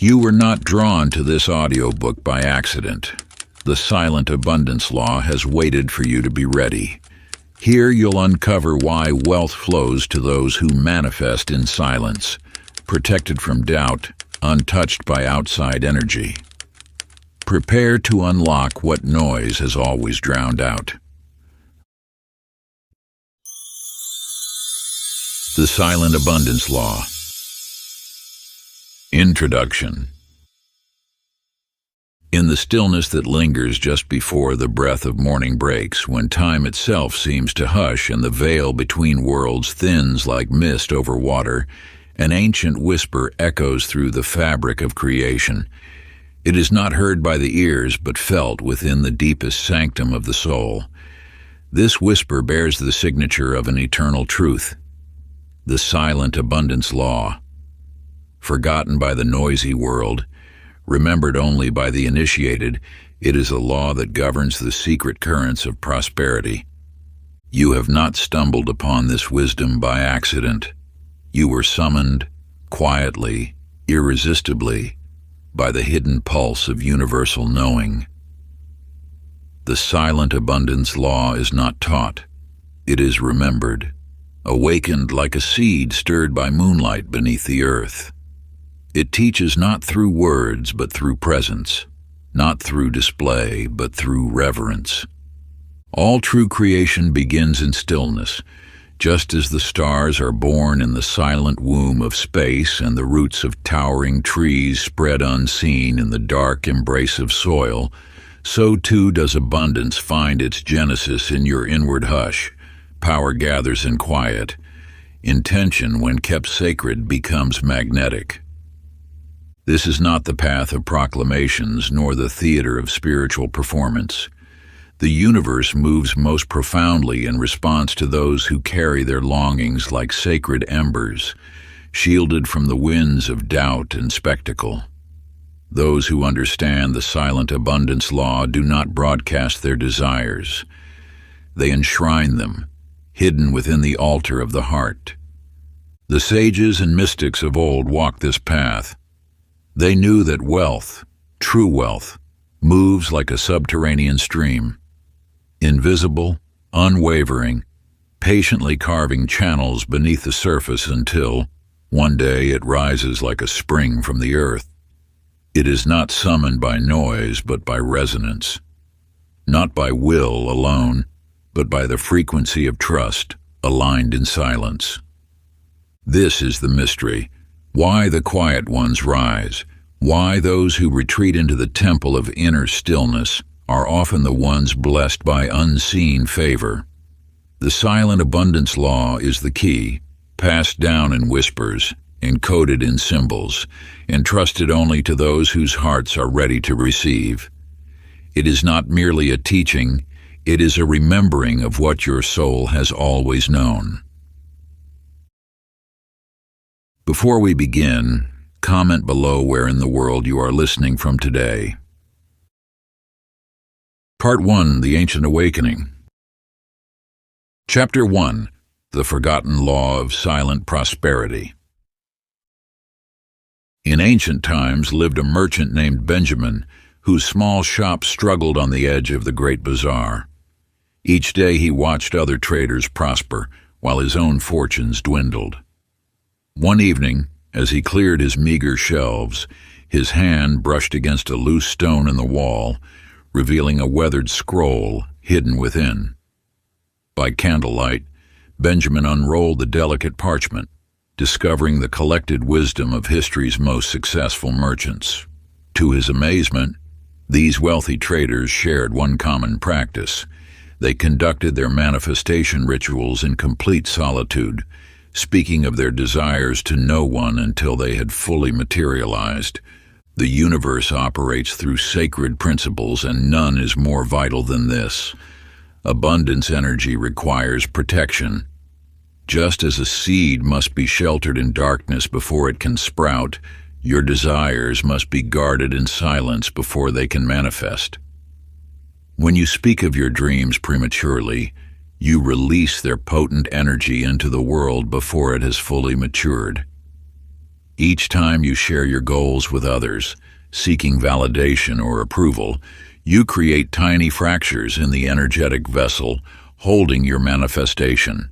You were not drawn to this audiobook by accident. The silent abundance law has waited for you to be ready. Here you'll uncover why wealth flows to those who manifest in silence, protected from doubt, untouched by outside energy. Prepare to unlock what noise has always drowned out. The Silent Abundance Law. Introduction. In the stillness that lingers just before the breath of morning breaks, when time itself seems to hush and the veil between worlds thins like mist over water, an ancient whisper echoes through the fabric of creation. It is not heard by the ears, but felt within the deepest sanctum of the soul. This whisper bears the signature of an eternal truth, the silent abundance law. Forgotten by the noisy world, remembered only by the initiated, it is a law that governs the secret currents of prosperity. You have not stumbled upon this wisdom by accident. You were summoned, quietly, irresistibly, by the hidden pulse of universal knowing. The silent abundance law is not taught. It is remembered, awakened like a seed stirred by moonlight beneath the earth. It teaches not through words, but through presence, not through display, but through reverence. All true creation begins in stillness, just as the stars are born in the silent womb of space and the roots of towering trees spread unseen in the dark embrace of soil, so too does abundance find its genesis in your inward hush. Power gathers in quiet. Intention, when kept sacred, becomes magnetic. This is not the path of proclamations, nor the theater of spiritual performance. The universe moves most profoundly in response to those who carry their longings like sacred embers, shielded from the winds of doubt and spectacle. Those who understand the silent abundance law do not broadcast their desires. They enshrine them, hidden within the altar of the heart. The sages and mystics of old walked this path. They knew that wealth, true wealth, moves like a subterranean stream, invisible, unwavering, patiently carving channels beneath the surface until, one day, it rises like a spring from the earth. It is not summoned by noise, but by resonance. Not by will alone, but by the frequency of trust, aligned in silence. This is the mystery. Why the quiet ones rise, why those who retreat into the temple of inner stillness are often the ones blessed by unseen favor. The silent abundance law is the key, passed down in whispers, encoded in symbols, entrusted only to those whose hearts are ready to receive. It is not merely a teaching, it is a remembering of what your soul has always known. Before we begin, comment below where in the world you are listening from today. Part 1, The Ancient Awakening. Chapter 1, The Forgotten Law of Silent Prosperity. In ancient times lived a merchant named Benjamin, whose small shop struggled on the edge of the great bazaar. Each day he watched other traders prosper, while his own fortunes dwindled. One evening, as he cleared his meager shelves, his hand brushed against a loose stone in the wall, revealing a weathered scroll hidden within. By candlelight, Benjamin unrolled the delicate parchment, discovering the collected wisdom of history's most successful merchants. To his amazement, these wealthy traders shared one common practice. They conducted their manifestation rituals in complete solitude, speaking of their desires to no one until they had fully materialized. The universe operates through sacred principles, and none is more vital than this. Abundance energy requires protection. Just as a seed must be sheltered in darkness before it can sprout, your desires must be guarded in silence before they can manifest. When you speak of your dreams prematurely, you release their potent energy into the world before it has fully matured. Each time you share your goals with others, seeking validation or approval, you create tiny fractures in the energetic vessel holding your manifestation.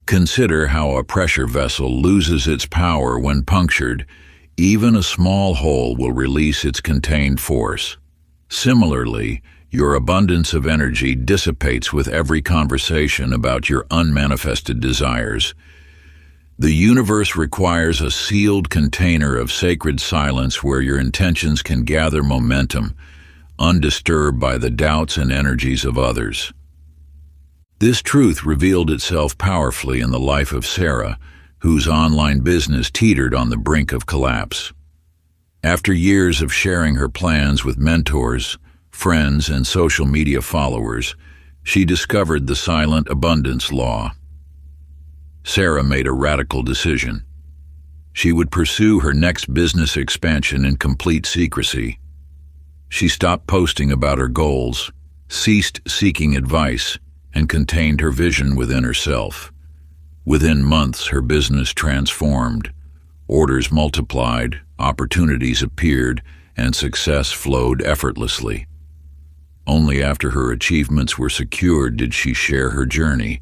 Consider how a pressure vessel loses its power when punctured. Even a small hole will release its contained force. Similarly, your abundance of energy dissipates with every conversation about your unmanifested desires. The universe requires a sealed container of sacred silence where your intentions can gather momentum, undisturbed by the doubts and energies of others. This truth revealed itself powerfully in the life of Sarah, whose online business teetered on the brink of collapse. After years of sharing her plans with mentors, friends, and social media followers, she discovered the silent abundance law. Sarah made a radical decision. She would pursue her next business expansion in complete secrecy. She stopped posting about her goals, ceased seeking advice, and contained her vision within herself. Within months, her business transformed. Orders multiplied, opportunities appeared, and success flowed effortlessly. Only after her achievements were secured did she share her journey,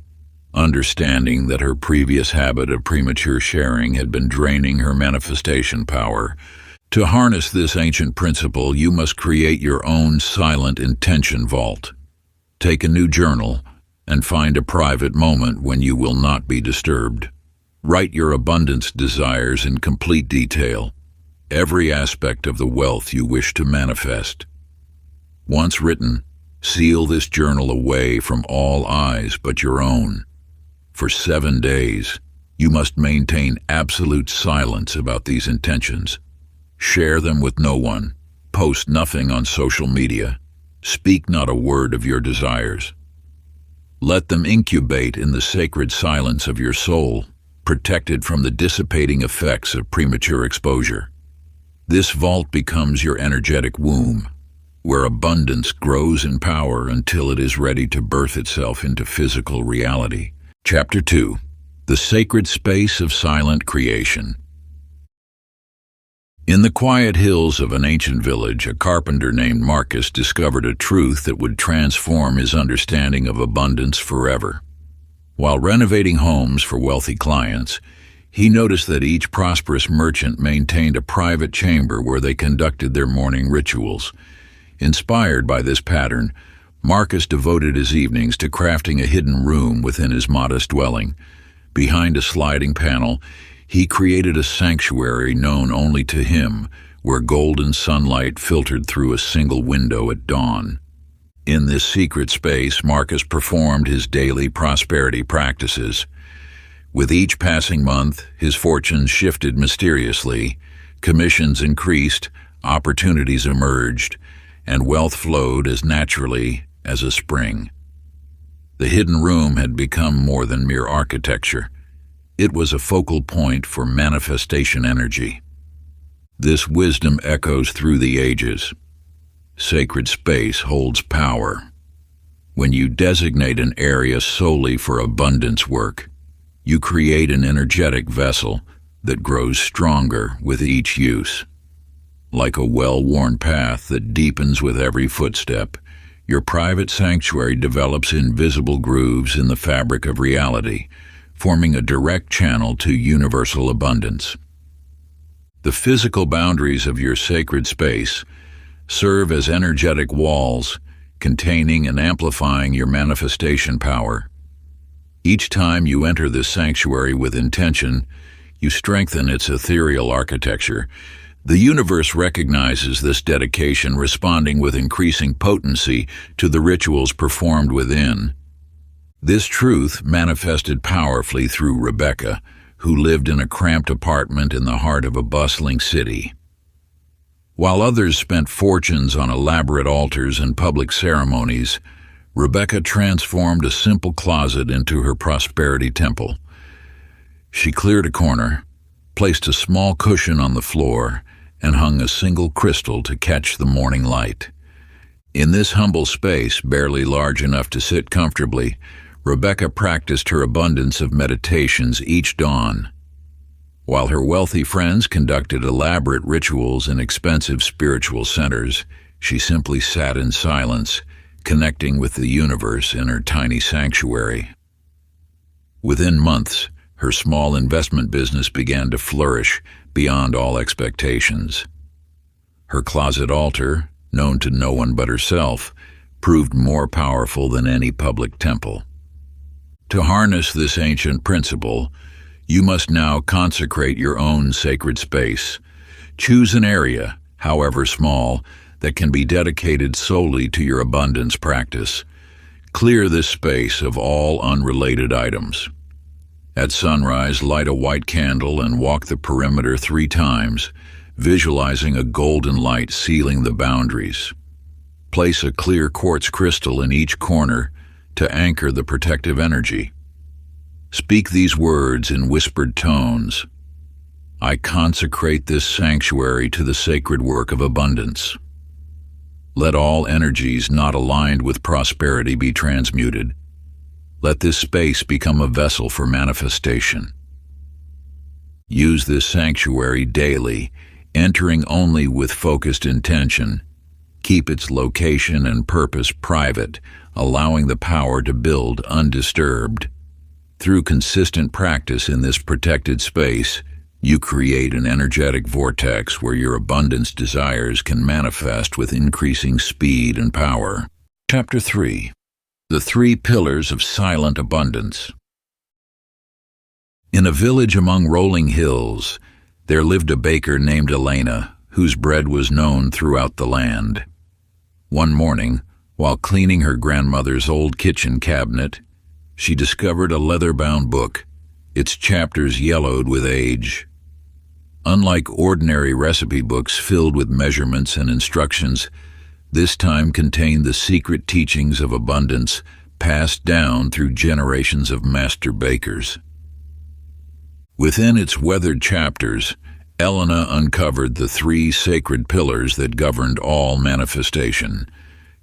understanding that her previous habit of premature sharing had been draining her manifestation power. To harness this ancient principle, you must create your own silent intention vault. Take a new journal and find a private moment when you will not be disturbed. Write your abundance desires in complete detail, every aspect of the wealth you wish to manifest. Once written, seal this journal away from all eyes but your own. For 7 days, you must maintain absolute silence about these intentions. Share them with no one. Post nothing on social media. Speak not a word of your desires. Let them incubate in the sacred silence of your soul, protected from the dissipating effects of premature exposure. This vault becomes your energetic womb, where abundance grows in power until it is ready to birth itself into physical reality. Chapter 2. The Sacred Space of Silent Creation. In the quiet hills of an ancient village, a carpenter named Marcus discovered a truth that would transform his understanding of abundance forever. While renovating homes for wealthy clients, he noticed that each prosperous merchant maintained a private chamber where they conducted their morning rituals. Inspired by this pattern, Marcus devoted his evenings to crafting a hidden room within his modest dwelling. Behind a sliding panel, he created a sanctuary known only to him, where golden sunlight filtered through a single window at dawn. In this secret space, Marcus performed his daily prosperity practices. With each passing month, his fortunes shifted mysteriously, commissions increased, opportunities emerged, and wealth flowed as naturally as a spring. The hidden room had become more than mere architecture. It was a focal point for manifestation energy. This wisdom echoes through the ages. Sacred space holds power. When you designate an area solely for abundance work, you create an energetic vessel that grows stronger with each use. Like a well-worn path that deepens with every footstep, your private sanctuary develops invisible grooves in the fabric of reality, forming a direct channel to universal abundance. The physical boundaries of your sacred space serve as energetic walls, containing and amplifying your manifestation power. Each time you enter this sanctuary with intention, you strengthen its ethereal architecture. The universe recognizes this dedication, responding with increasing potency to the rituals performed within. This truth manifested powerfully through Rebecca, who lived in a cramped apartment in the heart of a bustling city. While others spent fortunes on elaborate altars and public ceremonies, Rebecca transformed a simple closet into her prosperity temple. She cleared a corner, placed a small cushion on the floor, and hung a single crystal to catch the morning light. In this humble space, barely large enough to sit comfortably, Rebecca practiced her abundance of meditations each dawn. While her wealthy friends conducted elaborate rituals in expensive spiritual centers, she simply sat in silence, connecting with the universe in her tiny sanctuary. Within months, her small investment business began to flourish beyond all expectations. Her closet altar, known to no one but herself, proved more powerful than any public temple. To harness this ancient principle, you must now consecrate your own sacred space. Choose an area, however small, that can be dedicated solely to your abundance practice. Clear this space of all unrelated items. At sunrise, light a white candle and walk the perimeter 3 times, visualizing a golden light sealing the boundaries. Place a clear quartz crystal in each corner to anchor the protective energy. Speak these words in whispered tones. I consecrate this sanctuary to the sacred work of abundance. Let all energies not aligned with prosperity be transmuted. Let this space become a vessel for manifestation. Use this sanctuary daily, entering only with focused intention. Keep its location and purpose private, allowing the power to build undisturbed. Through consistent practice in this protected space, you create an energetic vortex where your abundance desires can manifest with increasing speed and power. Chapter 3. The 3 Pillars of Silent Abundance. In a village among rolling hills, there lived a baker named Elena, whose bread was known throughout the land. One morning, while cleaning her grandmother's old kitchen cabinet, she discovered a leather-bound book, its chapters yellowed with age. Unlike ordinary recipe books filled with measurements and instructions, this time contained the secret teachings of abundance passed down through generations of master bakers. Within its weathered chapters, Elena uncovered the 3 sacred pillars that governed all manifestation: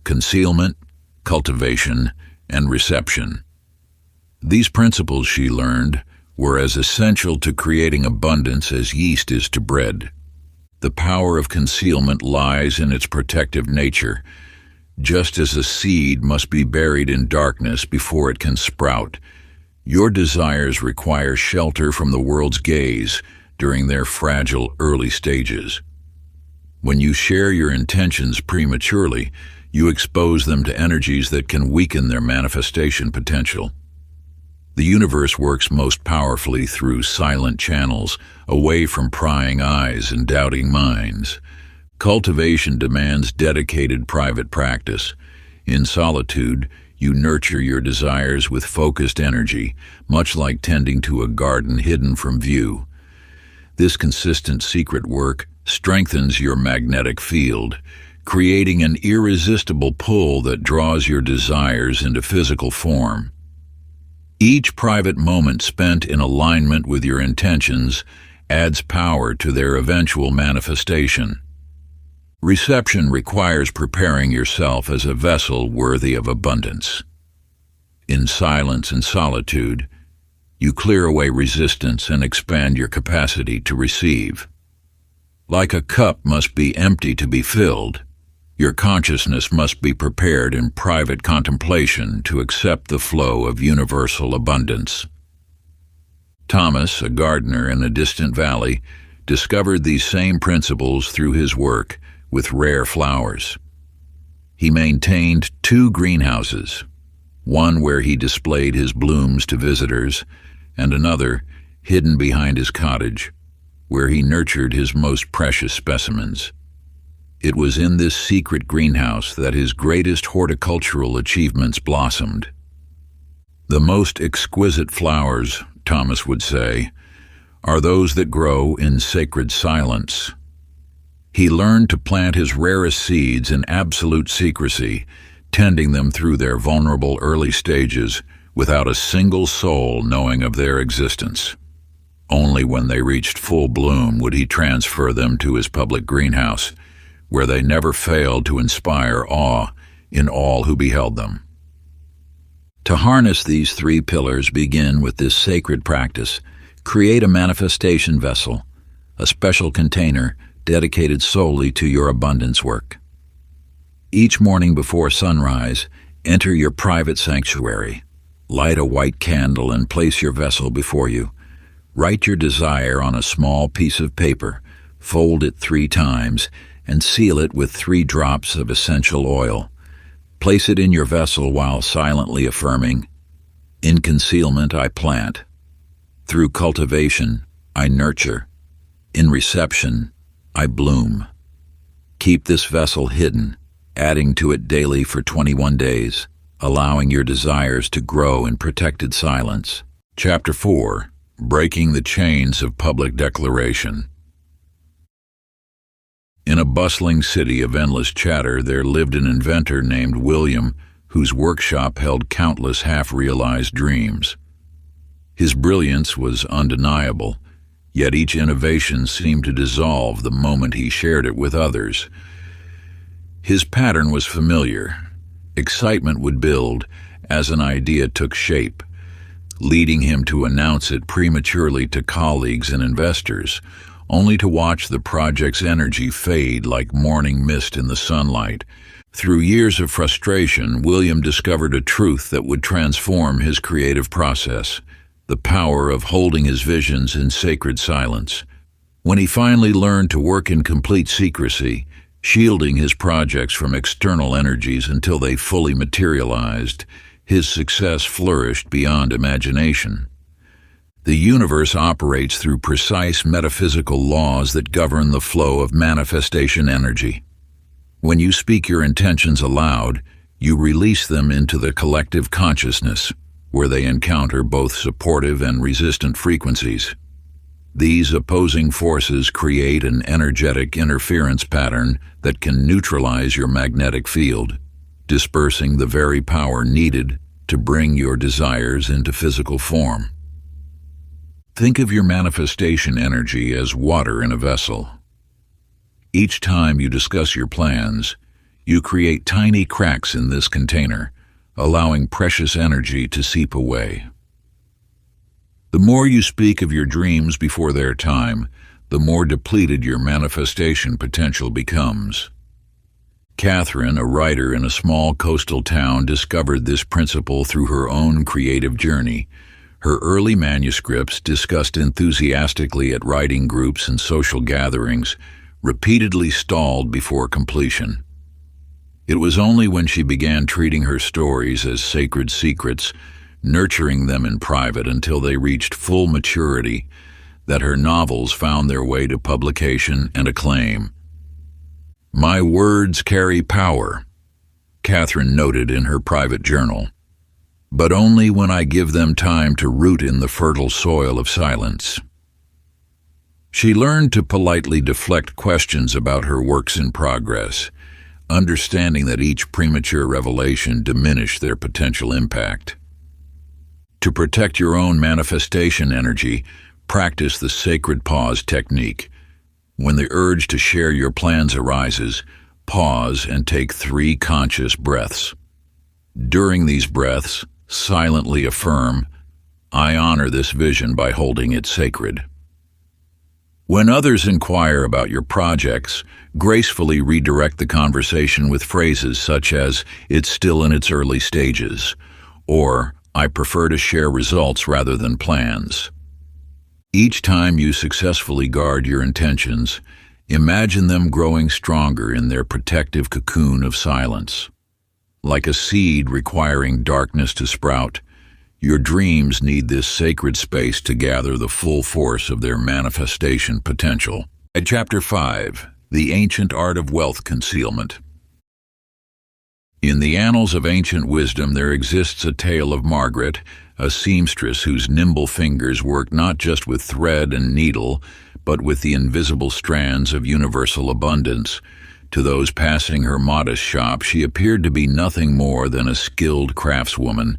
concealment, cultivation, and reception. These principles, she learned, were as essential to creating abundance as yeast is to bread. The power of concealment lies in its protective nature. Just as a seed must be buried in darkness before it can sprout, your desires require shelter from the world's gaze during their fragile early stages. When you share your intentions prematurely, you expose them to energies that can weaken their manifestation potential. The universe works most powerfully through silent channels, away from prying eyes and doubting minds. Cultivation demands dedicated private practice. In solitude, you nurture your desires with focused energy, much like tending to a garden hidden from view. This consistent secret work strengthens your magnetic field, creating an irresistible pull that draws your desires into physical form. Each private moment spent in alignment with your intentions adds power to their eventual manifestation. Reception requires preparing yourself as a vessel worthy of abundance. In silence and solitude, you clear away resistance and expand your capacity to receive. Like a cup must be empty to be filled, your consciousness must be prepared in private contemplation to accept the flow of universal abundance. Thomas, a gardener in a distant valley, discovered these same principles through his work with rare flowers. He maintained 2 greenhouses, one where he displayed his blooms to visitors, and another hidden behind his cottage, where he nurtured his most precious specimens. It was in this secret greenhouse that his greatest horticultural achievements blossomed. The most exquisite flowers, Thomas would say, are those that grow in sacred silence. He learned to plant his rarest seeds in absolute secrecy, tending them through their vulnerable early stages without a single soul knowing of their existence. Only when they reached full bloom would he transfer them to his public greenhouse, where they never failed to inspire awe in all who beheld them. To harness these 3 pillars, begin with this sacred practice: Create a manifestation vessel, a special container dedicated solely to your abundance work. Each morning before sunrise, enter your private sanctuary. Light a white candle and place your vessel before you. Write your desire on a small piece of paper, fold it 3 times, and seal it with 3 drops of essential oil. Place it in your vessel while silently affirming, "In concealment I plant. Through cultivation I nurture. In reception I bloom." Keep this vessel hidden, adding to it daily for 21 days, allowing your desires to grow in protected silence. Chapter 4. Breaking the Chains of Public Declaration. In a bustling city of endless chatter, there lived an inventor named William, whose workshop held countless half-realized dreams. His brilliance was undeniable, yet each innovation seemed to dissolve the moment he shared it with others. His pattern was familiar. Excitement would build as an idea took shape, leading him to announce it prematurely to colleagues and investors, only to watch the project's energy fade like morning mist in the sunlight. Through years of frustration, William discovered a truth that would transform his creative process: the power of holding his visions in sacred silence. When he finally learned to work in complete secrecy, shielding his projects from external energies until they fully materialized, his success flourished beyond imagination. The universe operates through precise metaphysical laws that govern the flow of manifestation energy. When you speak your intentions aloud, you release them into the collective consciousness, where they encounter both supportive and resistant frequencies. These opposing forces create an energetic interference pattern that can neutralize your magnetic field, dispersing the very power needed to bring your desires into physical form. Think of your manifestation energy as water in a vessel. Each time you discuss your plans, you create tiny cracks in this container, allowing precious energy to seep away. The more you speak of your dreams before their time, the more depleted your manifestation potential becomes. Catherine, a writer in a small coastal town, discovered this principle through her own creative journey. Her early manuscripts, discussed enthusiastically at writing groups and social gatherings, repeatedly stalled before completion. It was only when she began treating her stories as sacred secrets, nurturing them in private until they reached full maturity, that her novels found their way to publication and acclaim. "My words carry power," Catherine noted in her private journal, "but only when I give them time to root in the fertile soil of silence." She learned to politely deflect questions about her works in progress, understanding that each premature revelation diminished their potential impact. To protect your own manifestation energy, practice the sacred pause technique. When the urge to share your plans arises, pause and take 3 conscious breaths. During these breaths, silently affirm, "I honor this vision by holding it sacred." When others inquire about your projects, gracefully redirect the conversation with phrases such as, "It's still in its early stages," or "I prefer to share results rather than plans." Each time you successfully guard your intentions, imagine them growing stronger in their protective cocoon of silence. Like a seed requiring darkness to sprout, your dreams need this sacred space to gather the full force of their manifestation potential. At Chapter 5, The Ancient Art of Wealth Concealment. In the annals of ancient wisdom there exists a tale of Margaret, a seamstress whose nimble fingers worked not just with thread and needle, but with the invisible strands of universal abundance. To those passing her modest shop, she appeared to be nothing more than a skilled craftswoman.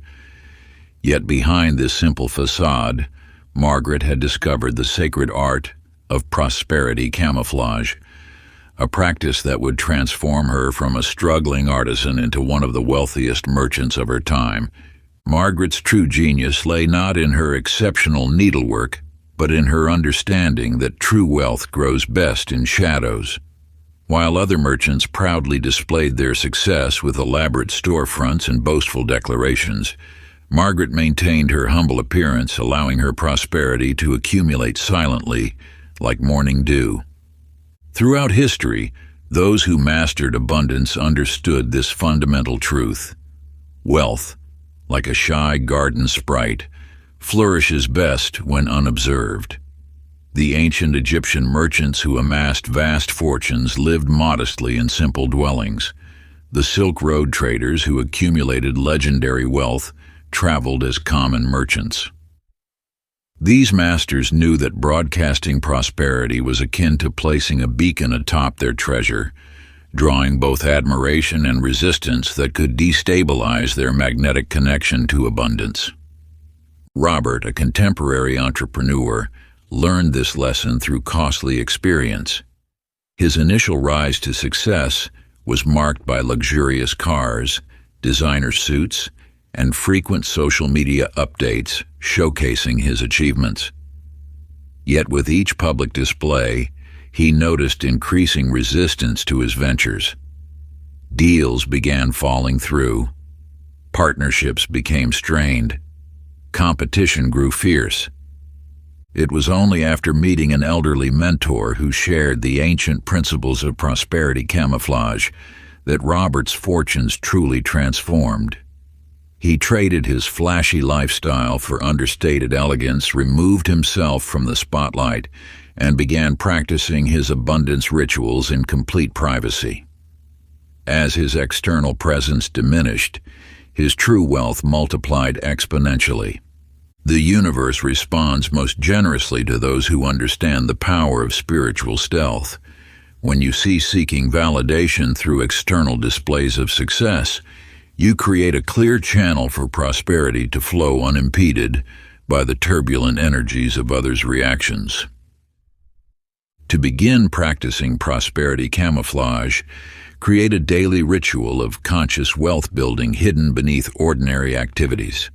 Yet behind this simple facade, Margaret had discovered the sacred art of prosperity camouflage, a practice that would transform her from a struggling artisan into one of the wealthiest merchants of her time. Margaret's true genius lay not in her exceptional needlework, but in her understanding that true wealth grows best in shadows. While other merchants proudly displayed their success with elaborate storefronts and boastful declarations, Margaret maintained her humble appearance, allowing her prosperity to accumulate silently, like morning dew. Throughout history, those who mastered abundance understood this fundamental truth. Wealth, like a shy garden sprite, flourishes best when unobserved. The ancient Egyptian merchants who amassed vast fortunes lived modestly in simple dwellings. The Silk Road traders who accumulated legendary wealth traveled as common merchants. These masters knew that broadcasting prosperity was akin to placing a beacon atop their treasure, drawing both admiration and resistance that could destabilize their magnetic connection to abundance. Robert, a contemporary entrepreneur, learned this lesson through costly experience. His initial rise to success was marked by luxurious cars, designer suits, and frequent social media updates showcasing his achievements. Yet with each public display, he noticed increasing resistance to his ventures. Deals began falling through. Partnerships became strained. Competition grew fierce. It was only after meeting an elderly mentor who shared the ancient principles of prosperity camouflage that Robert's fortunes truly transformed. He traded his flashy lifestyle for understated elegance, removed himself from the spotlight, and began practicing his abundance rituals in complete privacy. As his external presence diminished, his true wealth multiplied exponentially. The universe responds most generously to those who understand the power of spiritual stealth. When you cease seeking validation through external displays of success, you create a clear channel for prosperity to flow unimpeded by the turbulent energies of others' reactions. To begin practicing prosperity camouflage, create a daily ritual of conscious wealth building hidden beneath ordinary activities.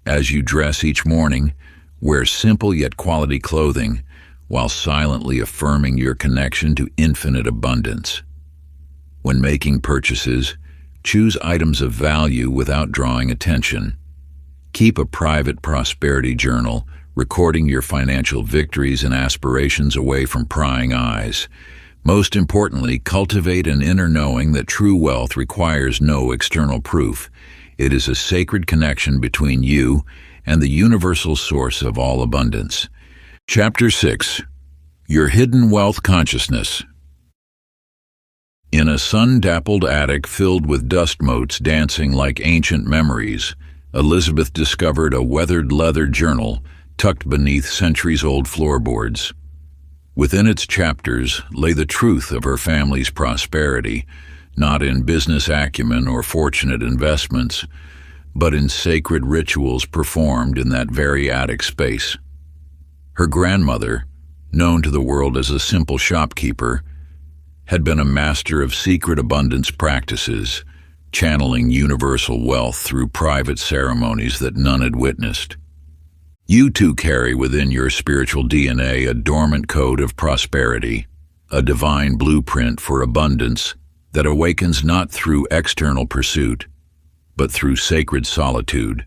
As you dress each morning, wear simple yet quality clothing while silently affirming your connection to infinite abundance. When making purchases, choose items of value without drawing attention. Keep a private prosperity journal, recording your financial victories and aspirations away from prying eyes. Most importantly, cultivate an inner knowing that true wealth requires no external proof. It is a sacred connection between you and the universal source of all abundance. Chapter 6. Your Hidden Wealth Consciousness. In a sun-dappled attic filled with dust motes dancing like ancient memories, Elizabeth discovered a weathered leather journal tucked beneath centuries-old floorboards. Within its chapters lay the truth of her family's prosperity, not in business acumen or fortunate investments, but in sacred rituals performed in that very attic space. Her grandmother, known to the world as a simple shopkeeper, had been a master of secret abundance practices, channeling universal wealth through private ceremonies that none had witnessed. You too carry within your spiritual DNA a dormant code of prosperity, a divine blueprint for abundance that awakens not through external pursuit, but through sacred solitude.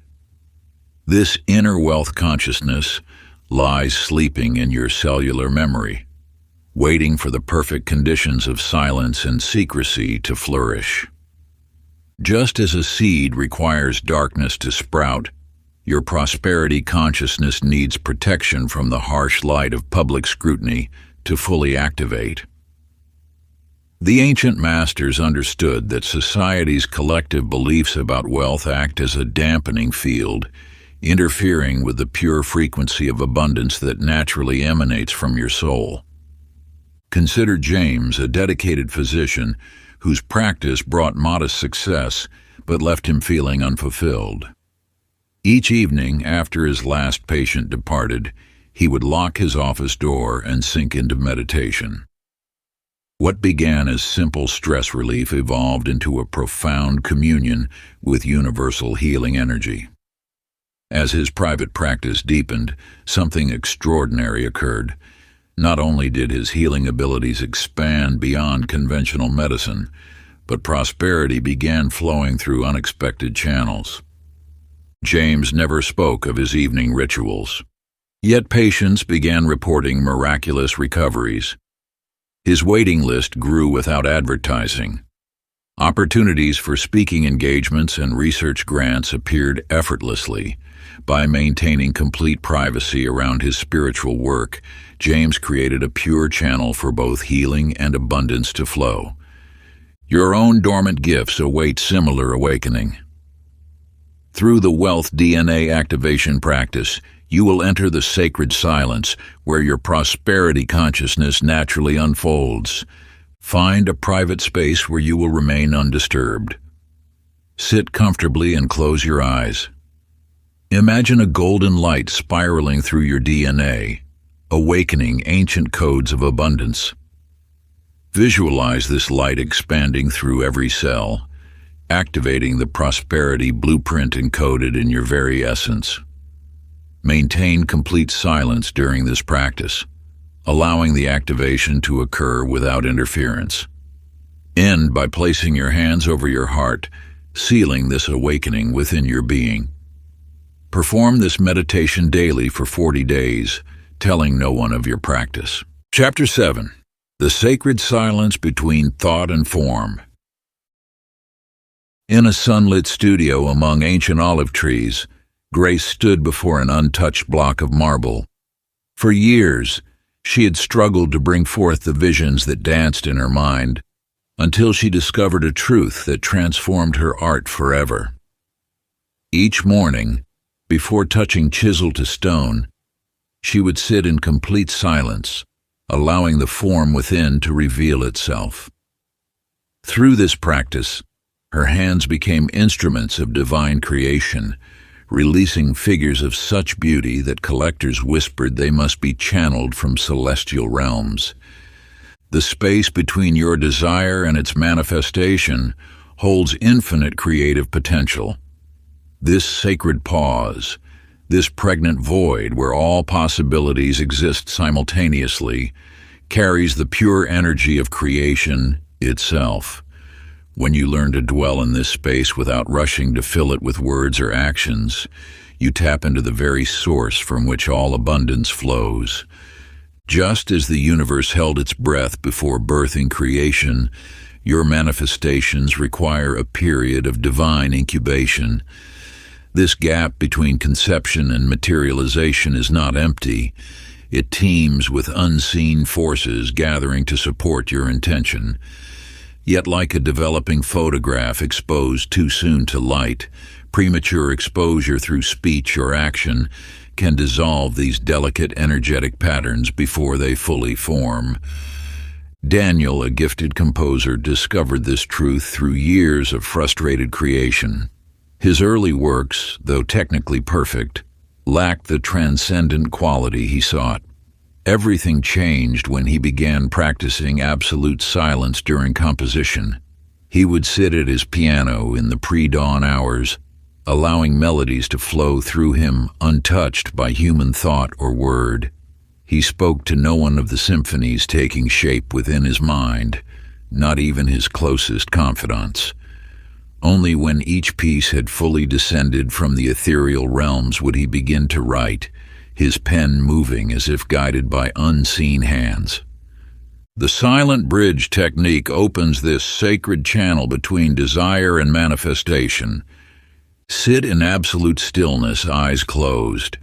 This inner wealth consciousness lies sleeping in your cellular memory, waiting for the perfect conditions of silence and secrecy to flourish. Just as a seed requires darkness to sprout, your prosperity consciousness needs protection from the harsh light of public scrutiny to fully activate. The ancient masters understood that society's collective beliefs about wealth act as a dampening field, interfering with the pure frequency of abundance that naturally emanates from your soul. Consider James, a dedicated physician whose practice brought modest success but left him feeling unfulfilled. Each evening after his last patient departed, he would lock his office door and sink into meditation. What began as simple stress relief evolved into a profound communion with universal healing energy. As his private practice deepened, something extraordinary occurred. Not only did his healing abilities expand beyond conventional medicine, but prosperity began flowing through unexpected channels. James never spoke of his evening rituals. Yet patients began reporting miraculous recoveries. His waiting list grew without advertising. Opportunities for speaking engagements and research grants appeared effortlessly. By maintaining complete privacy around his spiritual work, James created a pure channel for both healing and abundance to flow. Your own dormant gifts await similar awakening. Through the Wealth DNA activation practice, you will enter the sacred silence where your prosperity consciousness naturally unfolds. Find a private space where you will remain undisturbed. Sit comfortably and close your eyes. Imagine a golden light spiraling through your DNA, awakening ancient codes of abundance. Visualize this light expanding through every cell, activating the prosperity blueprint encoded in your very essence. Maintain complete silence during this practice, allowing the activation to occur without interference. End by placing your hands over your heart, sealing this awakening within your being. Perform this meditation daily for 40 days, telling no one of your practice. Chapter 7. The Sacred Silence Between Thought and Form. In a sunlit studio among ancient olive trees, Grace stood before an untouched block of marble. For years, she had struggled to bring forth the visions that danced in her mind, until she discovered a truth that transformed her art forever. Each morning, before touching chisel to stone, she would sit in complete silence, allowing the form within to reveal itself. Through this practice, her hands became instruments of divine creation, releasing figures of such beauty that collectors whispered they must be channeled from celestial realms. The space between your desire and its manifestation holds infinite creative potential. This sacred pause, this pregnant void where all possibilities exist simultaneously, carries the pure energy of creation itself. When you learn to dwell in this space without rushing to fill it with words or actions, you tap into the very source from which all abundance flows. Just as the universe held its breath before birthing creation, your manifestations require a period of divine incubation. This gap between conception and materialization is not empty. It teems with unseen forces gathering to support your intention. Yet like a developing photograph exposed too soon to light, premature exposure through speech or action can dissolve these delicate energetic patterns before they fully form. Daniel, a gifted composer, discovered this truth through years of frustrated creation. His early works, though technically perfect, lacked the transcendent quality he sought. Everything changed when he began practicing absolute silence during composition. He would sit at his piano in the pre-dawn hours, allowing melodies to flow through him untouched by human thought or word. He spoke to no one of the symphonies taking shape within his mind, not even his closest confidants. Only when each piece had fully descended from the ethereal realms would he begin to write, his pen moving as if guided by unseen hands. The silent bridge technique opens this sacred channel between desire and manifestation. Sit in absolute stillness, eyes closed.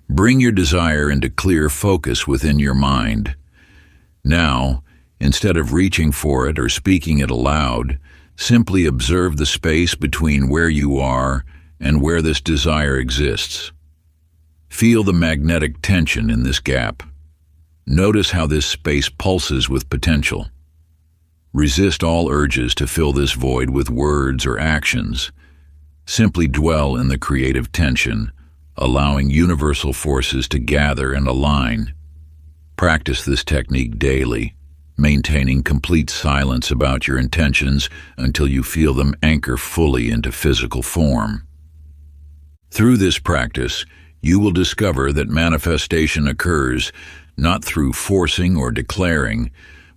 Bring your desire into clear focus within your mind. Now, instead of reaching for it or speaking it aloud, simply observe the space between where you are and where this desire exists. Feel the magnetic tension in this gap. Notice how this space pulses with potential. Resist all urges to fill this void with words or actions. Simply dwell in the creative tension, allowing universal forces to gather and align. Practice this technique daily, maintaining complete silence about your intentions until you feel them anchor fully into physical form. Through this practice, you will discover that manifestation occurs not through forcing or declaring,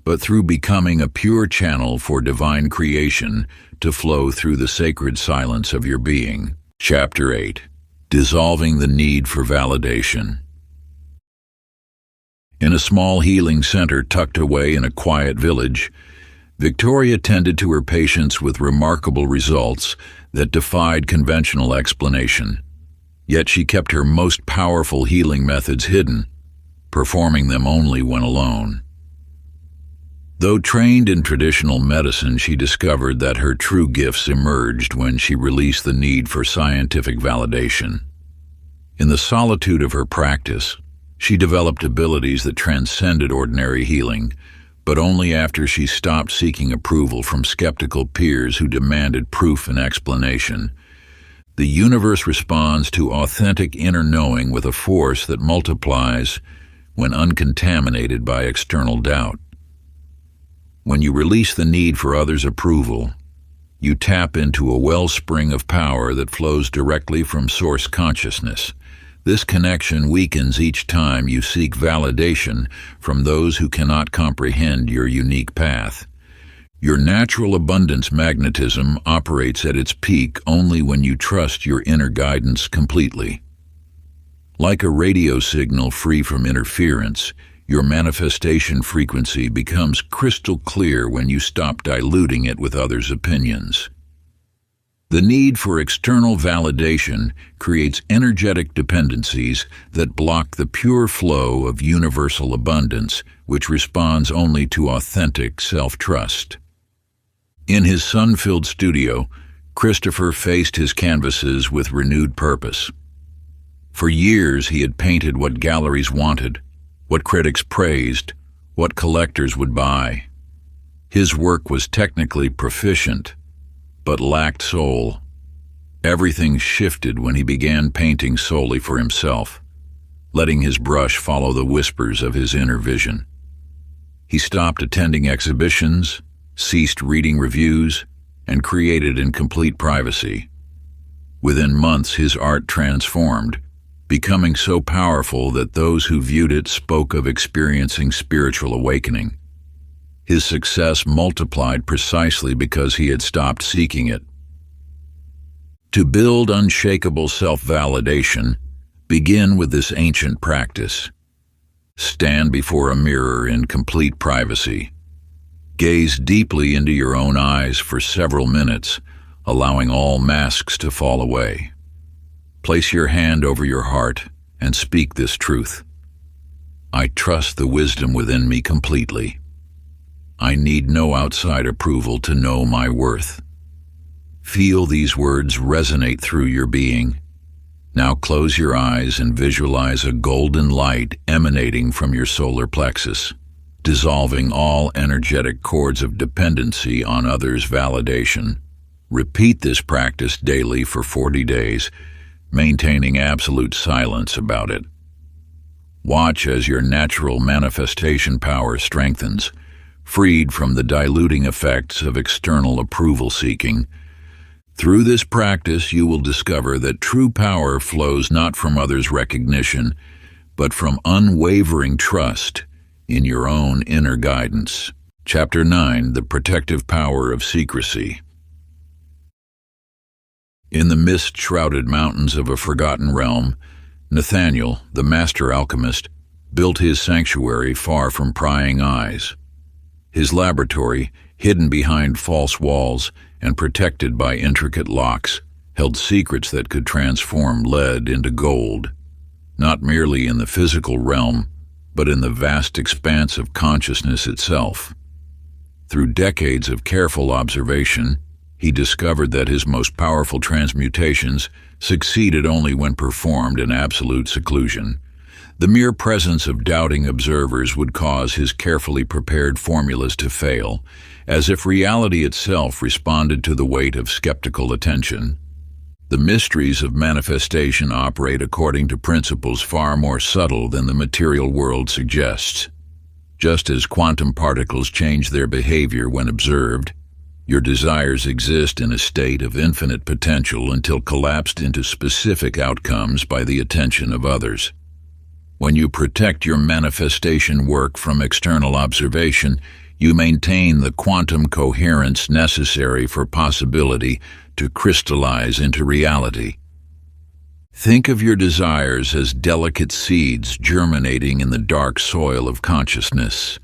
but through becoming a pure channel for divine creation to flow through the sacred silence of your being. Chapter 8. Dissolving the Need for Validation. In a small healing center tucked away in a quiet village, Victoria tended to her patients with remarkable results that defied conventional explanation. Yet she kept her most powerful healing methods hidden, performing them only when alone. Though trained in traditional medicine, she discovered that her true gifts emerged when she released the need for scientific validation. In the solitude of her practice, she developed abilities that transcended ordinary healing, but only after she stopped seeking approval from skeptical peers who demanded proof and explanation. The universe responds to authentic inner knowing with a force that multiplies when uncontaminated by external doubt. When you release the need for others' approval, you tap into a wellspring of power that flows directly from source consciousness. This connection weakens each time you seek validation from those who cannot comprehend your unique path. Your natural abundance magnetism operates at its peak only when you trust your inner guidance completely. Like a radio signal free from interference, your manifestation frequency becomes crystal clear when you stop diluting it with others' opinions. The need for external validation creates energetic dependencies that block the pure flow of universal abundance, which responds only to authentic self-trust. In his sun-filled studio, Christopher faced his canvases with renewed purpose. For years he had painted what galleries wanted, what critics praised, what collectors would buy. His work was technically proficient, but lacked soul. Everything shifted when he began painting solely for himself, letting his brush follow the whispers of his inner vision. He stopped attending exhibitions, ceased reading reviews, and created in complete privacy. Within months, his art transformed, becoming so powerful that those who viewed it spoke of experiencing spiritual awakening. His success multiplied precisely because he had stopped seeking it. To build unshakable self-validation, begin with this ancient practice. Stand before a mirror in complete privacy. Gaze deeply into your own eyes for several minutes, allowing all masks to fall away. Place your hand over your heart and speak this truth. I trust the wisdom within me completely. I need no outside approval to know my worth. Feel these words resonate through your being. Now close your eyes and visualize a golden light emanating from your solar plexus, dissolving all energetic cords of dependency on others' validation. Repeat this practice daily for 40 days, maintaining absolute silence about it. Watch as your natural manifestation power strengthens, freed from the diluting effects of external approval seeking. Through this practice, you will discover that true power flows not from others' recognition, but from unwavering trust in your own inner guidance. Chapter 9. The Protective Power of Secrecy. In the mist-shrouded mountains of a forgotten realm, Nathaniel, the master alchemist, built his sanctuary far from prying eyes. His laboratory, hidden behind false walls and protected by intricate locks, held secrets that could transform lead into gold, not merely in the physical realm, but in the vast expanse of consciousness itself. Through decades of careful observation, he discovered that his most powerful transmutations succeeded only when performed in absolute seclusion. The mere presence of doubting observers would cause his carefully prepared formulas to fail, as if reality itself responded to the weight of skeptical attention. The mysteries of manifestation operate according to principles far more subtle than the material world suggests. Just as quantum particles change their behavior when observed, Your desires exist in a state of infinite potential until collapsed into specific outcomes by the attention of others. When you protect your manifestation work from external observation, you maintain the quantum coherence necessary for possibility to crystallize into reality. Think of your desires as delicate seeds germinating in the dark soil of consciousness.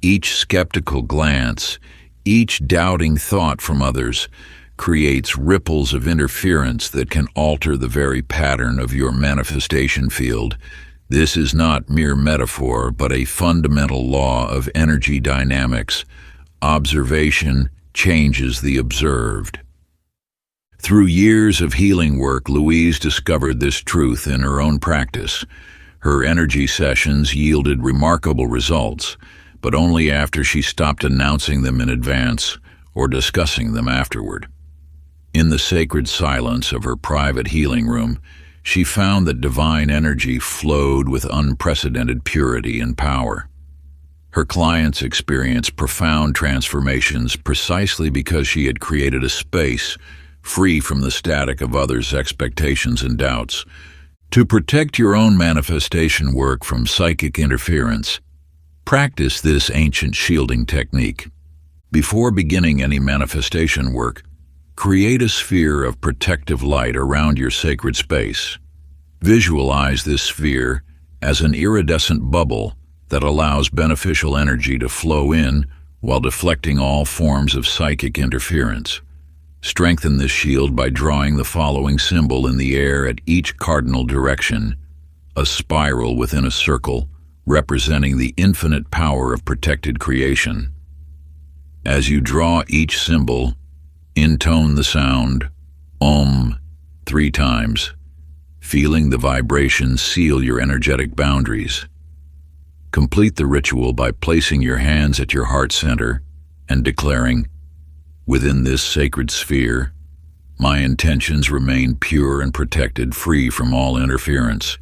Each skeptical glance, each doubting thought from others, creates ripples of interference that can alter the very pattern of your manifestation field. This is not mere metaphor, but a fundamental law of energy dynamics. Observation changes the observed. Through years of healing work, Louise discovered this truth in her own practice. Her energy sessions yielded remarkable results, but only after she stopped announcing them in advance or discussing them afterward. In the sacred silence of her private healing room, she found that divine energy flowed with unprecedented purity and power. Her clients experienced profound transformations precisely because she had created a space free from the static of others' expectations and doubts. To protect your own manifestation work from psychic interference, practice this ancient shielding technique. Before beginning any manifestation work, create a sphere of protective light around your sacred space. Visualize this sphere as an iridescent bubble that allows beneficial energy to flow in while deflecting all forms of psychic interference. Strengthen this shield by drawing the following symbol in the air at each cardinal direction, a spiral within a circle representing the infinite power of protected creation. As you draw each symbol, intone the sound Om 3 times, feeling the vibration seal your energetic boundaries. Complete the ritual by placing your hands at your heart center and declaring, "Within this sacred sphere, my intentions remain pure and protected, free from all interference.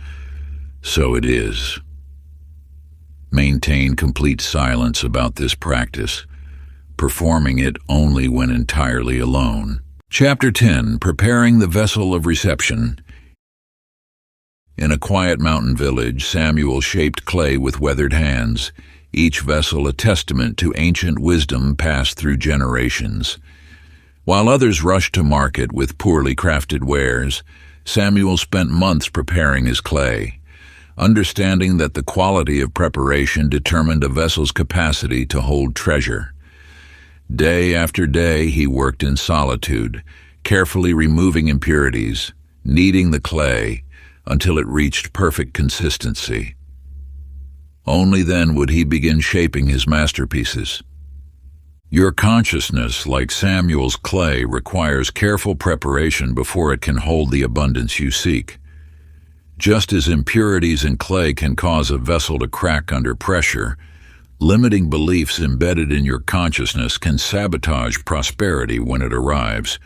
So it is." Maintain complete silence about this practice, performing it only when entirely alone. Chapter 10. Preparing the Vessel of Reception. In a quiet mountain village, Samuel shaped clay with weathered hands, each vessel a testament to ancient wisdom passed through generations. While others rushed to market with poorly crafted wares, Samuel spent months preparing his clay, understanding that the quality of preparation determined a vessel's capacity to hold treasure. Day after day he worked in solitude, carefully removing impurities, kneading the clay until it reached perfect consistency. Only then would he begin shaping his masterpieces. Your consciousness, like Samuel's clay, requires careful preparation before it can hold the abundance you seek. Just as impurities in clay can cause a vessel to crack under pressure, limiting beliefs embedded in your consciousness can sabotage prosperity when it arrives.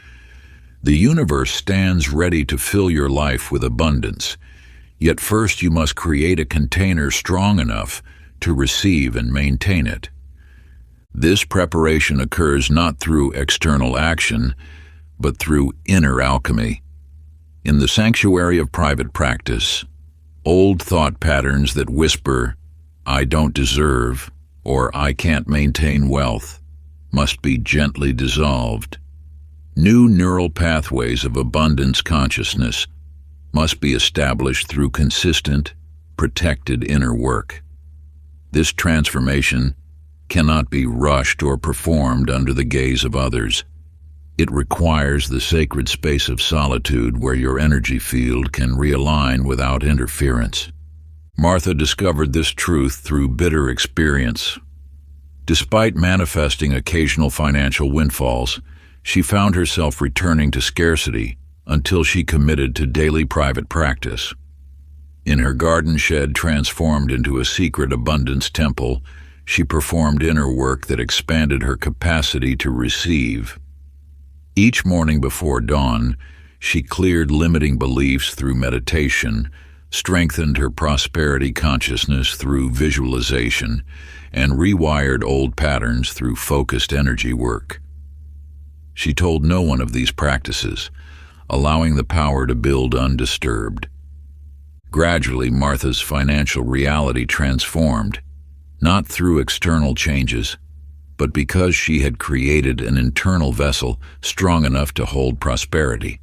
The universe stands ready to fill your life with abundance, yet first you must create a container strong enough to receive and maintain it. This preparation occurs not through external action, but through inner alchemy. In the sanctuary of private practice, old thought patterns that whisper, "I don't deserve," or "I can't maintain wealth," must be gently dissolved. New neural pathways of abundance consciousness must be established through consistent, protected inner work. This transformation cannot be rushed or performed under the gaze of others. It requires the sacred space of solitude where your energy field can realign without interference. Martha discovered this truth through bitter experience. Despite manifesting occasional financial windfalls, she found herself returning to scarcity until she committed to daily private practice. In her garden shed transformed into a secret abundance temple, she performed inner work that expanded her capacity to receive. Each morning before dawn, she cleared limiting beliefs through meditation, strengthened her prosperity consciousness through visualization, and rewired old patterns through focused energy work. She told no one of these practices, allowing the power to build undisturbed. Gradually, Martha's financial reality transformed, not through external changes, but because she had created an internal vessel strong enough to hold prosperity.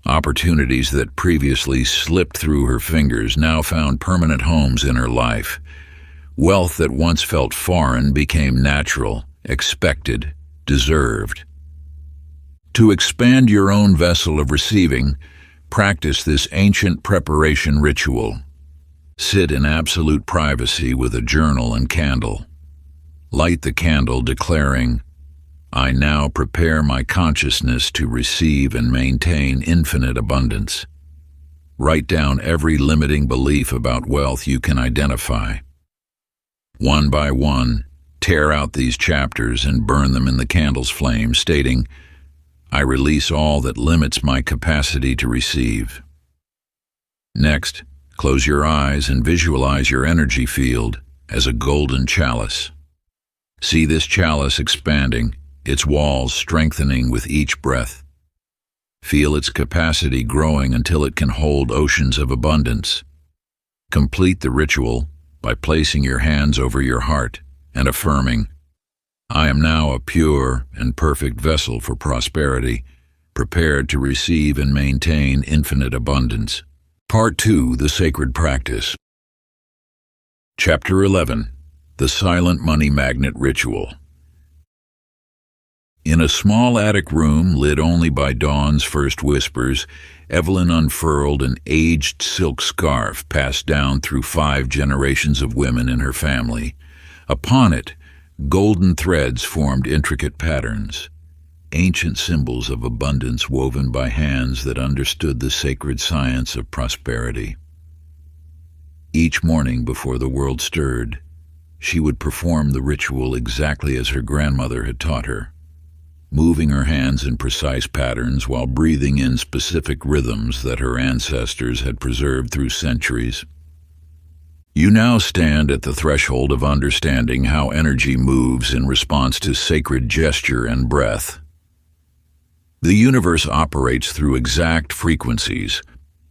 Opportunities that previously slipped through her fingers now found permanent homes in her life. Wealth that once felt foreign became natural, expected, deserved. To expand your own vessel of receiving, practice this ancient preparation ritual. Sit in absolute privacy with a journal and candle. Light the candle declaring, "I now prepare my consciousness to receive and maintain infinite abundance." Write down every limiting belief about wealth you can identify. One by one, tear out these chapters and burn them in the candle's flame, stating, "I release all that limits my capacity to receive." Next, close your eyes and visualize your energy field as a golden chalice. See this chalice expanding, its walls strengthening with each breath. Feel its capacity growing until it can hold oceans of abundance. Complete the ritual by placing your hands over your heart and affirming, "I am now a pure and perfect vessel for prosperity, prepared to receive and maintain infinite abundance." Part 2, The Sacred Practice. Chapter 11, The Silent Money Magnet Ritual. In a small attic room lit only by dawn's first whispers, Evelyn unfurled an aged silk scarf passed down through 5 generations of women in her family. Upon it, golden threads formed intricate patterns, ancient symbols of abundance woven by hands that understood the sacred science of prosperity. Each morning before the world stirred, she would perform the ritual exactly as her grandmother had taught her, moving her hands in precise patterns while breathing in specific rhythms that her ancestors had preserved through centuries. You now stand at the threshold of understanding how energy moves in response to sacred gesture and breath. The universe operates through exact frequencies,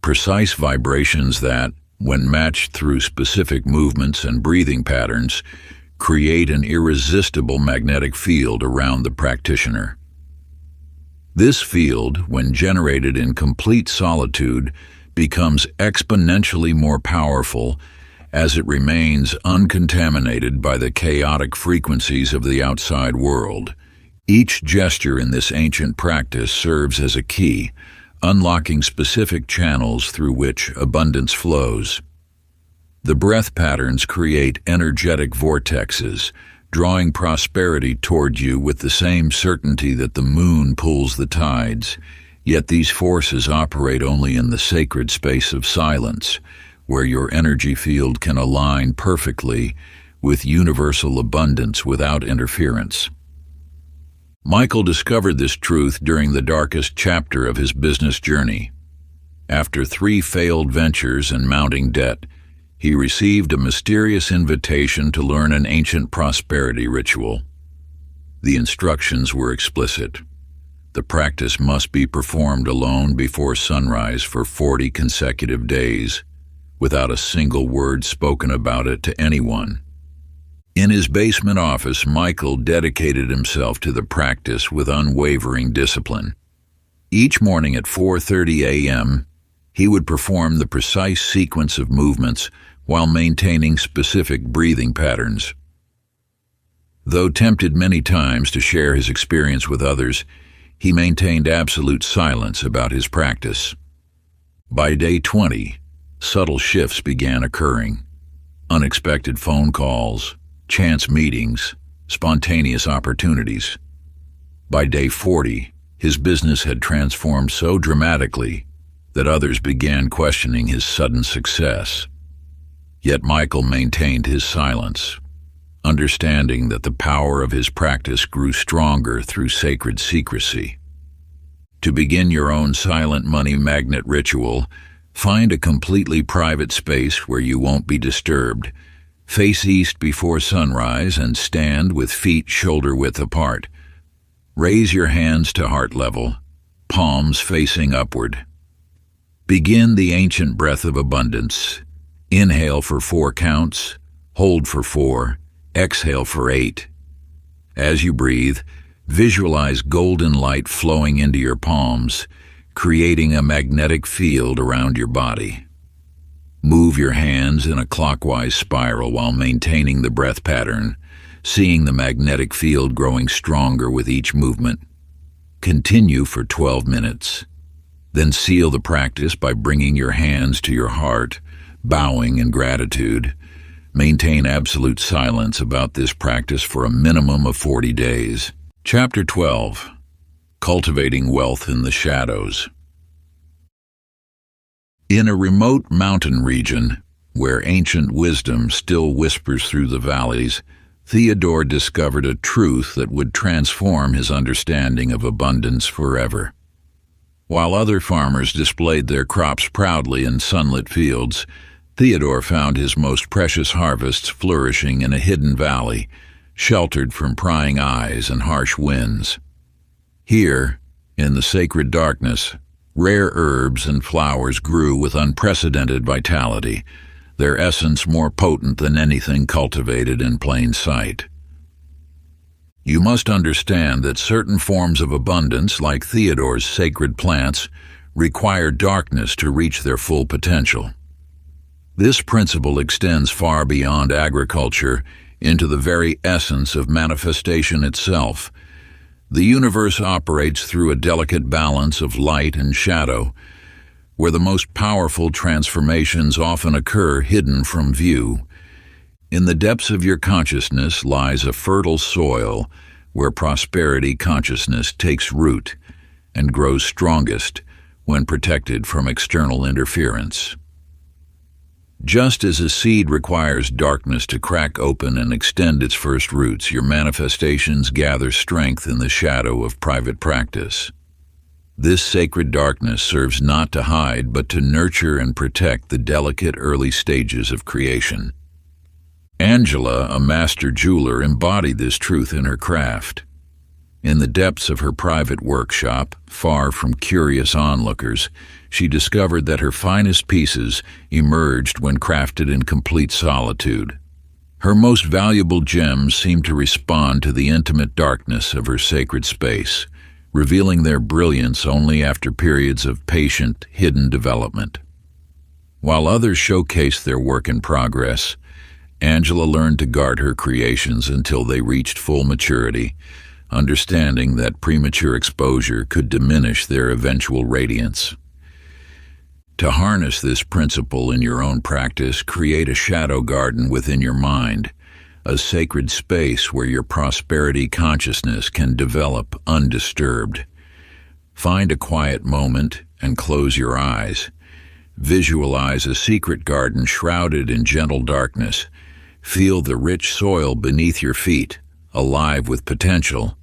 precise vibrations that, when matched through specific movements and breathing patterns, create an irresistible magnetic field around the practitioner. This field, when generated in complete solitude, becomes exponentially more powerful as it remains uncontaminated by the chaotic frequencies of the outside world. Each gesture in this ancient practice serves as a key, unlocking specific channels through which abundance flows. The breath patterns create energetic vortexes, drawing prosperity toward you with the same certainty that the moon pulls the tides. Yet these forces operate only in the sacred space of silence, where your energy field can align perfectly with universal abundance without interference. Michael discovered this truth during the darkest chapter of his business journey. After 3 failed ventures and mounting debt, he received a mysterious invitation to learn an ancient prosperity ritual. The instructions were explicit. The practice must be performed alone before sunrise for 40 consecutive days, without a single word spoken about it to anyone. In his basement office, Michael dedicated himself to the practice with unwavering discipline. Each morning at 4:30 a.m., he would perform the precise sequence of movements while maintaining specific breathing patterns. Though tempted many times to share his experience with others, he maintained absolute silence about his practice. By day 20, subtle shifts began occurring. Unexpected phone calls, chance meetings, spontaneous opportunities. By day 40, his business had transformed so dramatically that others began questioning his sudden success. Yet Michael maintained his silence, understanding that the power of his practice grew stronger through sacred secrecy. To begin your own silent money magnet ritual, find a completely private space where you won't be disturbed. Face east before sunrise and stand with feet shoulder-width apart. Raise your hands to heart level, palms facing upward. Begin the ancient breath of abundance. Inhale for 4 counts, hold for 4, exhale for 8. As you breathe, visualize golden light flowing into your palms, creating a magnetic field around your body. Move your hands in a clockwise spiral while maintaining the breath pattern, seeing the magnetic field growing stronger with each movement. Continue for 12 minutes. Then seal the practice by bringing your hands to your heart, bowing in gratitude. Maintain absolute silence about this practice for a minimum of 40 days. Chapter 12. Cultivating Wealth in the Shadows. In a remote mountain region, where ancient wisdom still whispers through the valleys, Theodore discovered a truth that would transform his understanding of abundance forever. While other farmers displayed their crops proudly in sunlit fields, Theodore found his most precious harvests flourishing in a hidden valley, sheltered from prying eyes and harsh winds. Here, in the sacred darkness, rare herbs and flowers grew with unprecedented vitality, their essence more potent than anything cultivated in plain sight. You must understand that certain forms of abundance, like Theodore's sacred plants, require darkness to reach their full potential. This principle extends far beyond agriculture into the very essence of manifestation itself. The universe operates through a delicate balance of light and shadow, where the most powerful transformations often occur hidden from view. In the depths of your consciousness lies a fertile soil where prosperity consciousness takes root and grows strongest when protected from external interference. Just as a seed requires darkness to crack open and extend its first roots, your manifestations gather strength in the shadow of private practice. This sacred darkness serves not to hide, but to nurture and protect the delicate early stages of creation. Angela, a master jeweler, embodied this truth in her craft. In the depths of her private workshop, far from curious onlookers, she discovered that her finest pieces emerged when crafted in complete solitude. Her most valuable gems seemed to respond to the intimate darkness of her sacred space, revealing their brilliance only after periods of patient, hidden development. While others showcased their work in progress, Angela learned to guard her creations until they reached full maturity, understanding that premature exposure could diminish their eventual radiance. To harness this principle in your own practice, create a shadow garden within your mind, a sacred space where your prosperity consciousness can develop undisturbed. Find a quiet moment and close your eyes. Visualize a secret garden shrouded in gentle darkness. Feel the rich soil beneath your feet, alive with potential.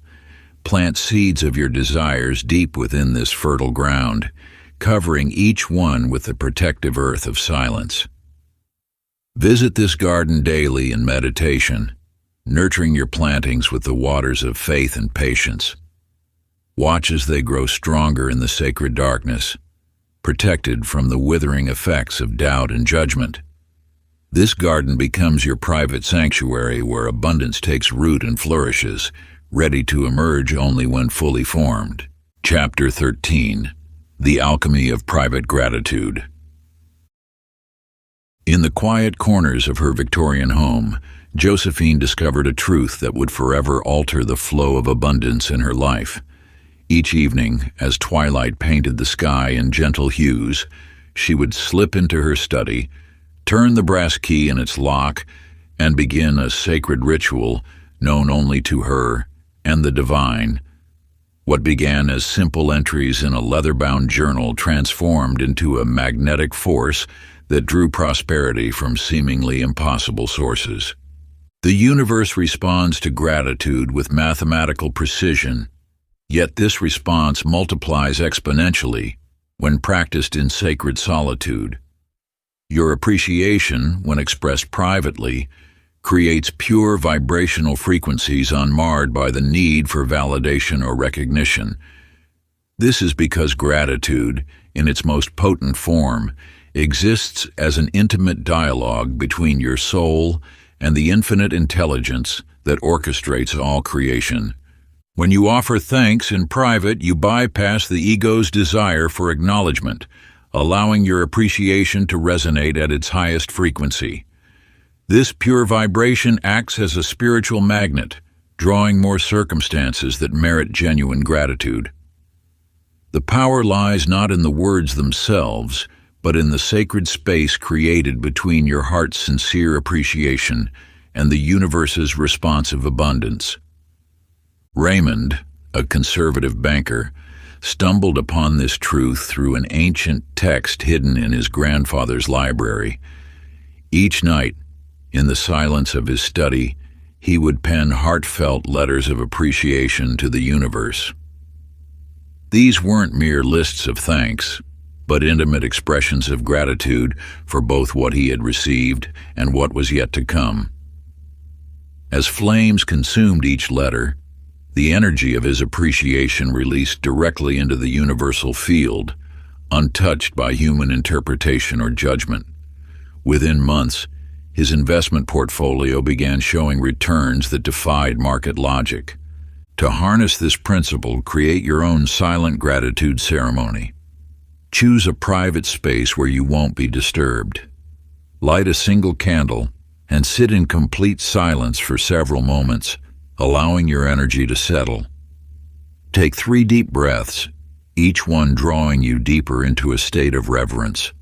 Plant seeds of your desires deep within this fertile ground, covering each one with the protective earth of silence. Visit this garden daily in meditation, nurturing your plantings with the waters of faith and patience. Watch as they grow stronger in the sacred darkness, protected from the withering effects of doubt and judgment. This garden becomes your private sanctuary where abundance takes root and flourishes, ready to emerge only when fully formed. Chapter 13. The Alchemy of Private Gratitude. In the quiet corners of her Victorian home, Josephine discovered a truth that would forever alter the flow of abundance in her life. Each evening, as twilight painted the sky in gentle hues, she would slip into her study, turn the brass key in its lock, and begin a sacred ritual known only to her and the divine. What began as simple entries in a leather-bound journal transformed into a magnetic force that drew prosperity from seemingly impossible sources. The universe responds to gratitude with mathematical precision, yet this response multiplies exponentially when practiced in sacred solitude. Your appreciation, when expressed privately, creates pure vibrational frequencies unmarred by the need for validation or recognition. This is because gratitude, in its most potent form, exists as an intimate dialogue between your soul and the infinite intelligence that orchestrates all creation. When you offer thanks in private, you bypass the ego's desire for acknowledgement, allowing your appreciation to resonate at its highest frequency. This pure vibration acts as a spiritual magnet, drawing more circumstances that merit genuine gratitude. The power lies not in the words themselves, but in the sacred space created between your heart's sincere appreciation and the universe's responsive abundance. Raymond, a conservative banker, stumbled upon this truth through an ancient text hidden in his grandfather's library. Each night, in the silence of his study, he would pen heartfelt letters of appreciation to the universe. These weren't mere lists of thanks, but intimate expressions of gratitude for both what he had received and what was yet to come. As flames consumed each letter, the energy of his appreciation released directly into the universal field, untouched by human interpretation or judgment. Within months, his investment portfolio began showing returns that defied market logic. To harness this principle, create your own silent gratitude ceremony. Choose a private space where you won't be disturbed. Light a single candle and sit in complete silence for several moments, allowing your energy to settle. Take 3 deep breaths, each one drawing you deeper into a state of reverence.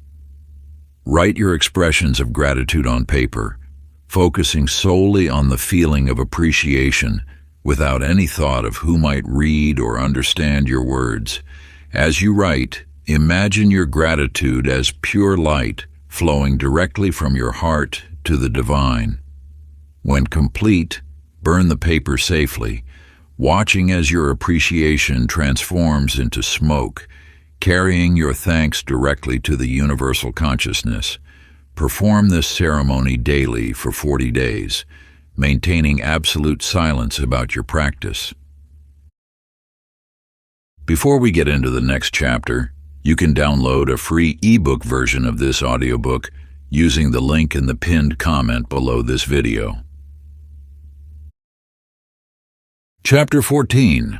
Write your expressions of gratitude on paper, focusing solely on the feeling of appreciation without any thought of who might read or understand your words. As you write, imagine your gratitude as pure light flowing directly from your heart to the divine. When complete, burn the paper safely, watching as your appreciation transforms into smoke, carrying your thanks directly to the universal consciousness. Perform this ceremony daily for 40 days, maintaining absolute silence about your practice. Before we get into the next chapter, you can download a free ebook version of this audiobook using the link in the pinned comment below this video. Chapter 14.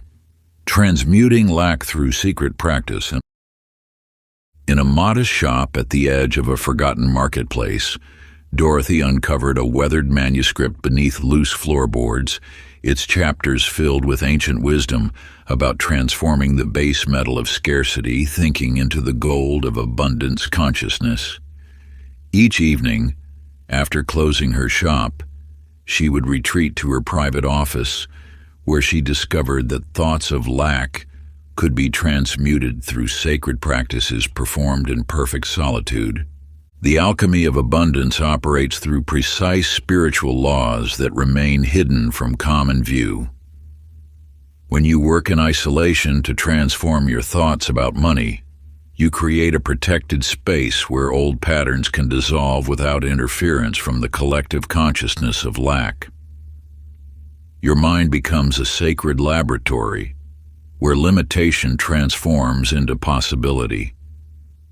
Transmuting Lack Through Secret Practice. In a modest shop at the edge of a forgotten marketplace, Dorothy uncovered a weathered manuscript beneath loose floorboards, its chapters filled with ancient wisdom about transforming the base metal of scarcity thinking into the gold of abundance consciousness. Each evening, after closing her shop, she would retreat to her private office, where she discovered that thoughts of lack could be transmuted through sacred practices performed in perfect solitude. The alchemy of abundance operates through precise spiritual laws that remain hidden from common view. When you work in isolation to transform your thoughts about money, you create a protected space where old patterns can dissolve without interference from the collective consciousness of lack. Your mind becomes a sacred laboratory where limitation transforms into possibility,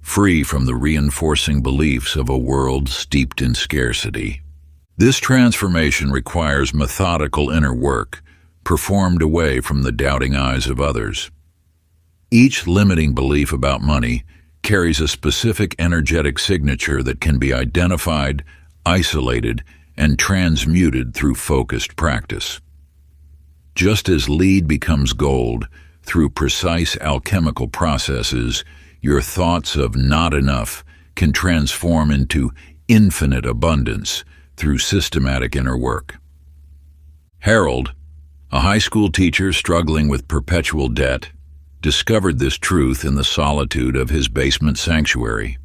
free from the reinforcing beliefs of a world steeped in scarcity. This transformation requires methodical inner work, performed away from the doubting eyes of others. Each limiting belief about money carries a specific energetic signature that can be identified, isolated, and transmuted through focused practice. Just as lead becomes gold through precise alchemical processes, your thoughts of not enough can transform into infinite abundance through systematic inner work. Harold, a high school teacher struggling with perpetual debt, discovered this truth in the solitude of his basement sanctuary.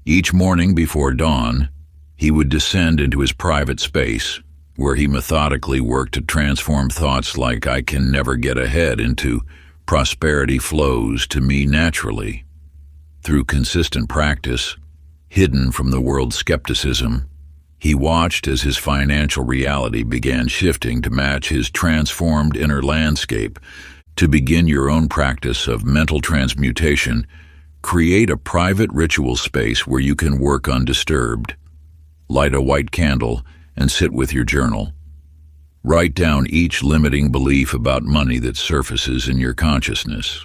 Each morning before dawn, he would descend into his private space, where he methodically worked to transform thoughts like "I can never get ahead" into "prosperity flows to me naturally." Through consistent practice, hidden from the world's skepticism, He watched as his financial reality began shifting to match his transformed inner landscape. To begin your own practice of mental transmutation, create a private ritual space where you can work undisturbed. Light a white candle and sit with your journal. Write down each limiting belief about money that surfaces in your consciousness.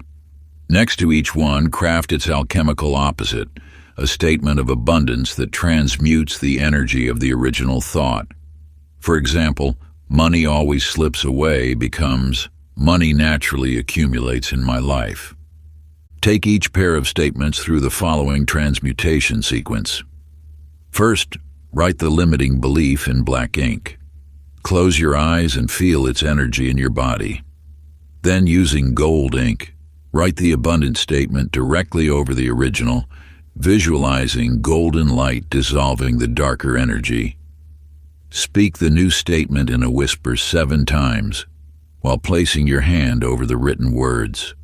Next to each one, craft its alchemical opposite, a statement of abundance that transmutes the energy of the original thought. For example, money always slips away becomes, money naturally accumulates in my life. Take each pair of statements through the following transmutation sequence. First, write the limiting belief in black ink. Close your eyes and feel its energy in your body. Then, using gold ink, write the abundant statement directly over the original, visualizing golden light dissolving the darker energy. Speak the new statement in a whisper 7 times, while placing your hand over the written words.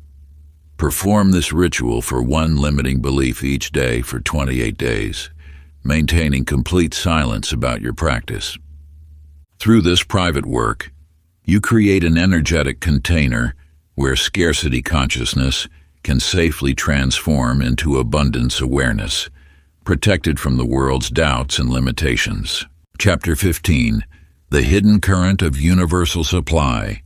Perform this ritual for one limiting belief each day for 28 days, maintaining complete silence about your practice. Through this private work, you create an energetic container where scarcity consciousness can safely transform into abundance awareness, protected from the world's doubts and limitations. Chapter 15. The Hidden Current of Universal Supply.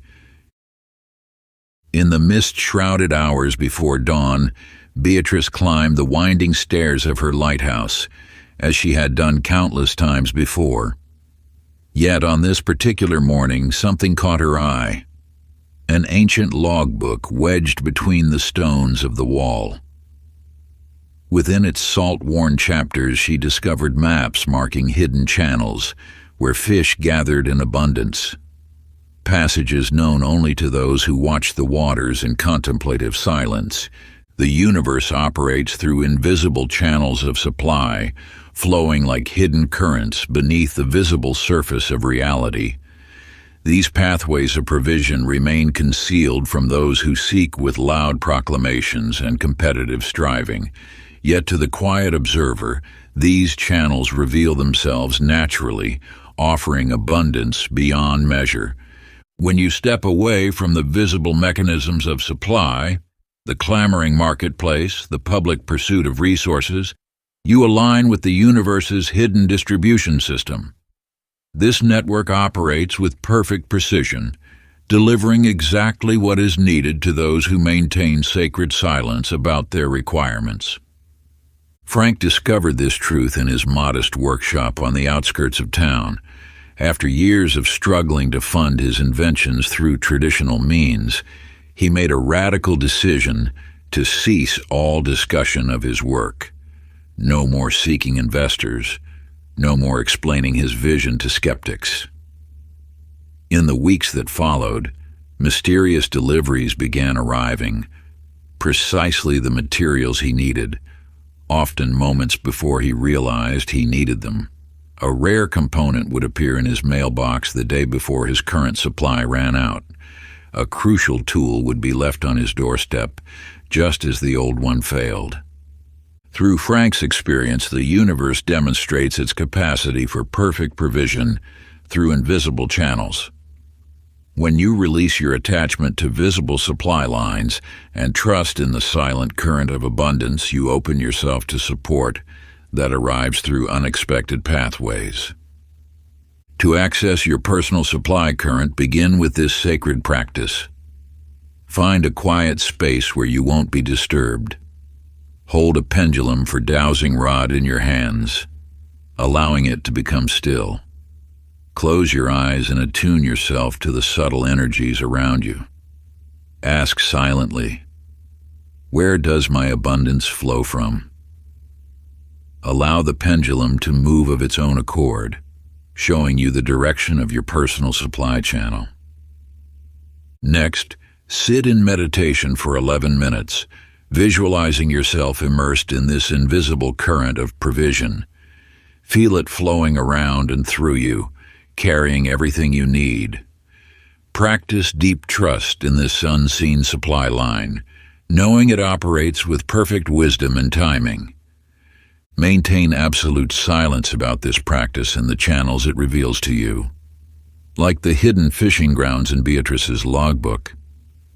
In the mist-shrouded hours before dawn, Beatrice climbed the winding stairs of her lighthouse, as she had done countless times before. Yet on this particular morning, something caught her eye. An ancient logbook wedged between the stones of the wall. Within its salt-worn chapters, she discovered maps marking hidden channels where fish gathered in abundance. Passages known only to those who watch the waters in contemplative silence. The universe operates through invisible channels of supply, flowing like hidden currents beneath the visible surface of reality. These pathways of provision remain concealed from those who seek with loud proclamations and competitive striving. Yet to the quiet observer, these channels reveal themselves naturally, offering abundance beyond measure. When you step away from the visible mechanisms of supply, the clamoring marketplace, the public pursuit of resources, you align with the universe's hidden distribution system. This network operates with perfect precision, delivering exactly what is needed to those who maintain sacred silence about their requirements. Frank discovered this truth in his modest workshop on the outskirts of town. After years of struggling to fund his inventions through traditional means, he made a radical decision to cease all discussion of his work. No more seeking investors, no more explaining his vision to skeptics. In the weeks that followed, mysterious deliveries began arriving, precisely the materials he needed, often moments before he realized he needed them. A rare component would appear in his mailbox the day before his current supply ran out. A crucial tool would be left on his doorstep, just as the old one failed. Through Frank's experience, the universe demonstrates its capacity for perfect provision through invisible channels. When you release your attachment to visible supply lines and trust in the silent current of abundance, you open yourself to support that arrives through unexpected pathways. To access your personal supply current, begin with this sacred practice. Find a quiet space where you won't be disturbed. Hold a pendulum for dowsing rod in your hands, allowing it to become still. Close your eyes and attune yourself to the subtle energies around you. Ask silently, where does my abundance flow from? Allow the pendulum to move of its own accord, showing you the direction of your personal supply channel. Next, sit in meditation for 11 minutes, visualizing yourself immersed in this invisible current of provision. Feel it flowing around and through you, carrying everything you need. Practice deep trust in this unseen supply line, knowing it operates with perfect wisdom and timing. Maintain absolute silence about this practice and the channels it reveals to you. Like the hidden fishing grounds in Beatrice's logbook,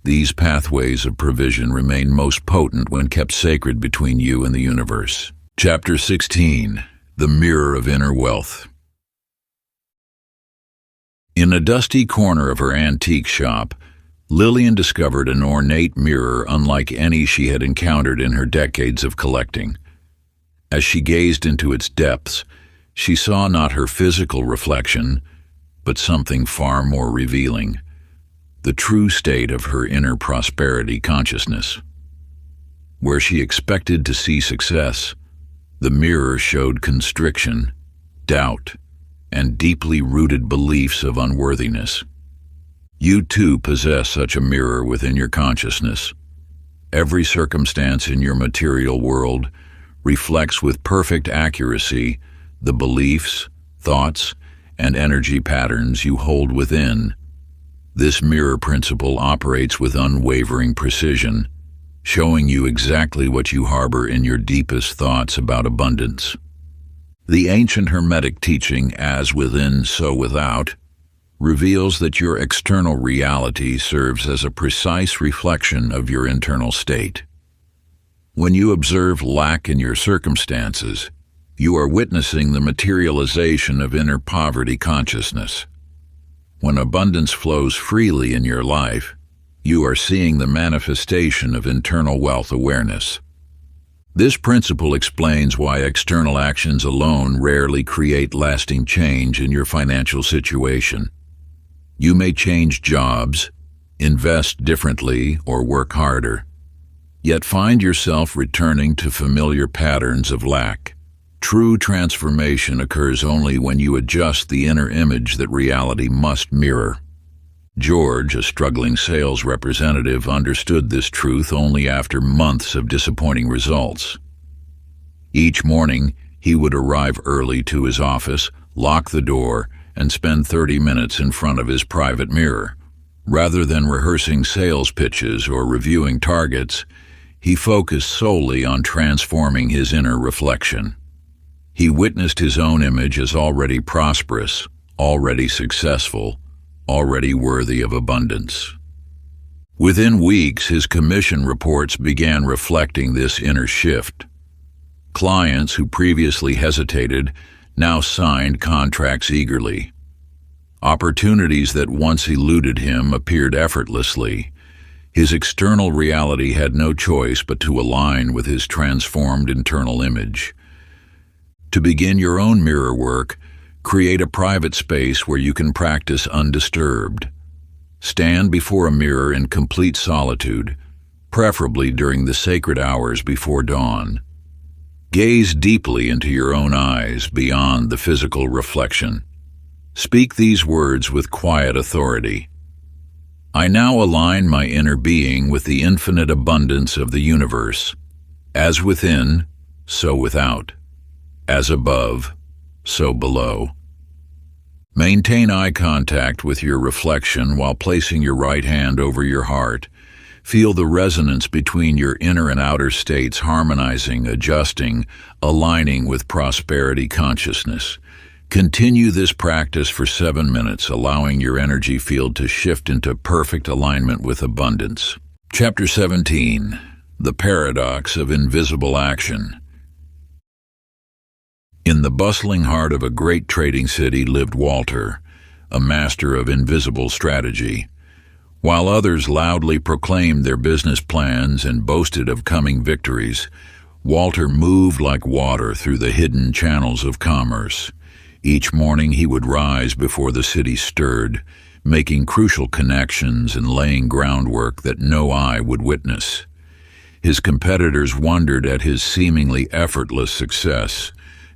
these pathways of provision remain most potent when kept sacred between you and the universe. Chapter 16. The Mirror of Inner Wealth. In a dusty corner of her antique shop, Lillian discovered an ornate mirror unlike any she had encountered in her decades of collecting. As she gazed into its depths, she saw not her physical reflection, but something far more revealing, the true state of her inner prosperity consciousness. Where she expected to see success, the mirror showed constriction, doubt, and deeply rooted beliefs of unworthiness. You too possess such a mirror within your consciousness. Every circumstance in your material world reflects with perfect accuracy the beliefs, thoughts, and energy patterns you hold within. This mirror principle operates with unwavering precision, showing you exactly what you harbor in your deepest thoughts about abundance. The ancient Hermetic teaching, as within, so without, reveals that your external reality serves as a precise reflection of your internal state. When you observe lack in your circumstances, you are witnessing the materialization of inner poverty consciousness. When abundance flows freely in your life, you are seeing the manifestation of internal wealth awareness. This principle explains why external actions alone rarely create lasting change in your financial situation. You may change jobs, invest differently, or work harder, yet find yourself returning to familiar patterns of lack. True transformation occurs only when you adjust the inner image that reality must mirror. George, a struggling sales representative, understood this truth only after months of disappointing results. Each morning, he would arrive early to his office, lock the door, and spend 30 minutes in front of his private mirror. Rather than rehearsing sales pitches or reviewing targets, he focused solely on transforming his inner reflection. He witnessed his own image as already prosperous, already successful, already worthy of abundance. Within weeks, his commission reports began reflecting this inner shift. Clients who previously hesitated now signed contracts eagerly. Opportunities that once eluded him appeared effortlessly. His external reality had no choice but to align with his transformed internal image. To begin your own mirror work, create a private space where you can practice undisturbed. Stand before a mirror in complete solitude, preferably during the sacred hours before dawn. Gaze deeply into your own eyes beyond the physical reflection. Speak these words with quiet authority. I now align my inner being with the infinite abundance of the universe. As within, so without. As above, so below. Maintain eye contact with your reflection while placing your right hand over your heart. Feel the resonance between your inner and outer states harmonizing, adjusting, aligning with prosperity consciousness. Continue this practice for 7 minutes, allowing your energy field to shift into perfect alignment with abundance. Chapter 17. The Paradox of Invisible Action. In the bustling heart of a great trading city lived Walter, a master of invisible strategy. While others loudly proclaimed their business plans and boasted of coming victories, Walter moved like water through the hidden channels of commerce. Each morning he would rise before the city stirred, making crucial connections and laying groundwork that no eye would witness. His competitors wondered at his seemingly effortless success,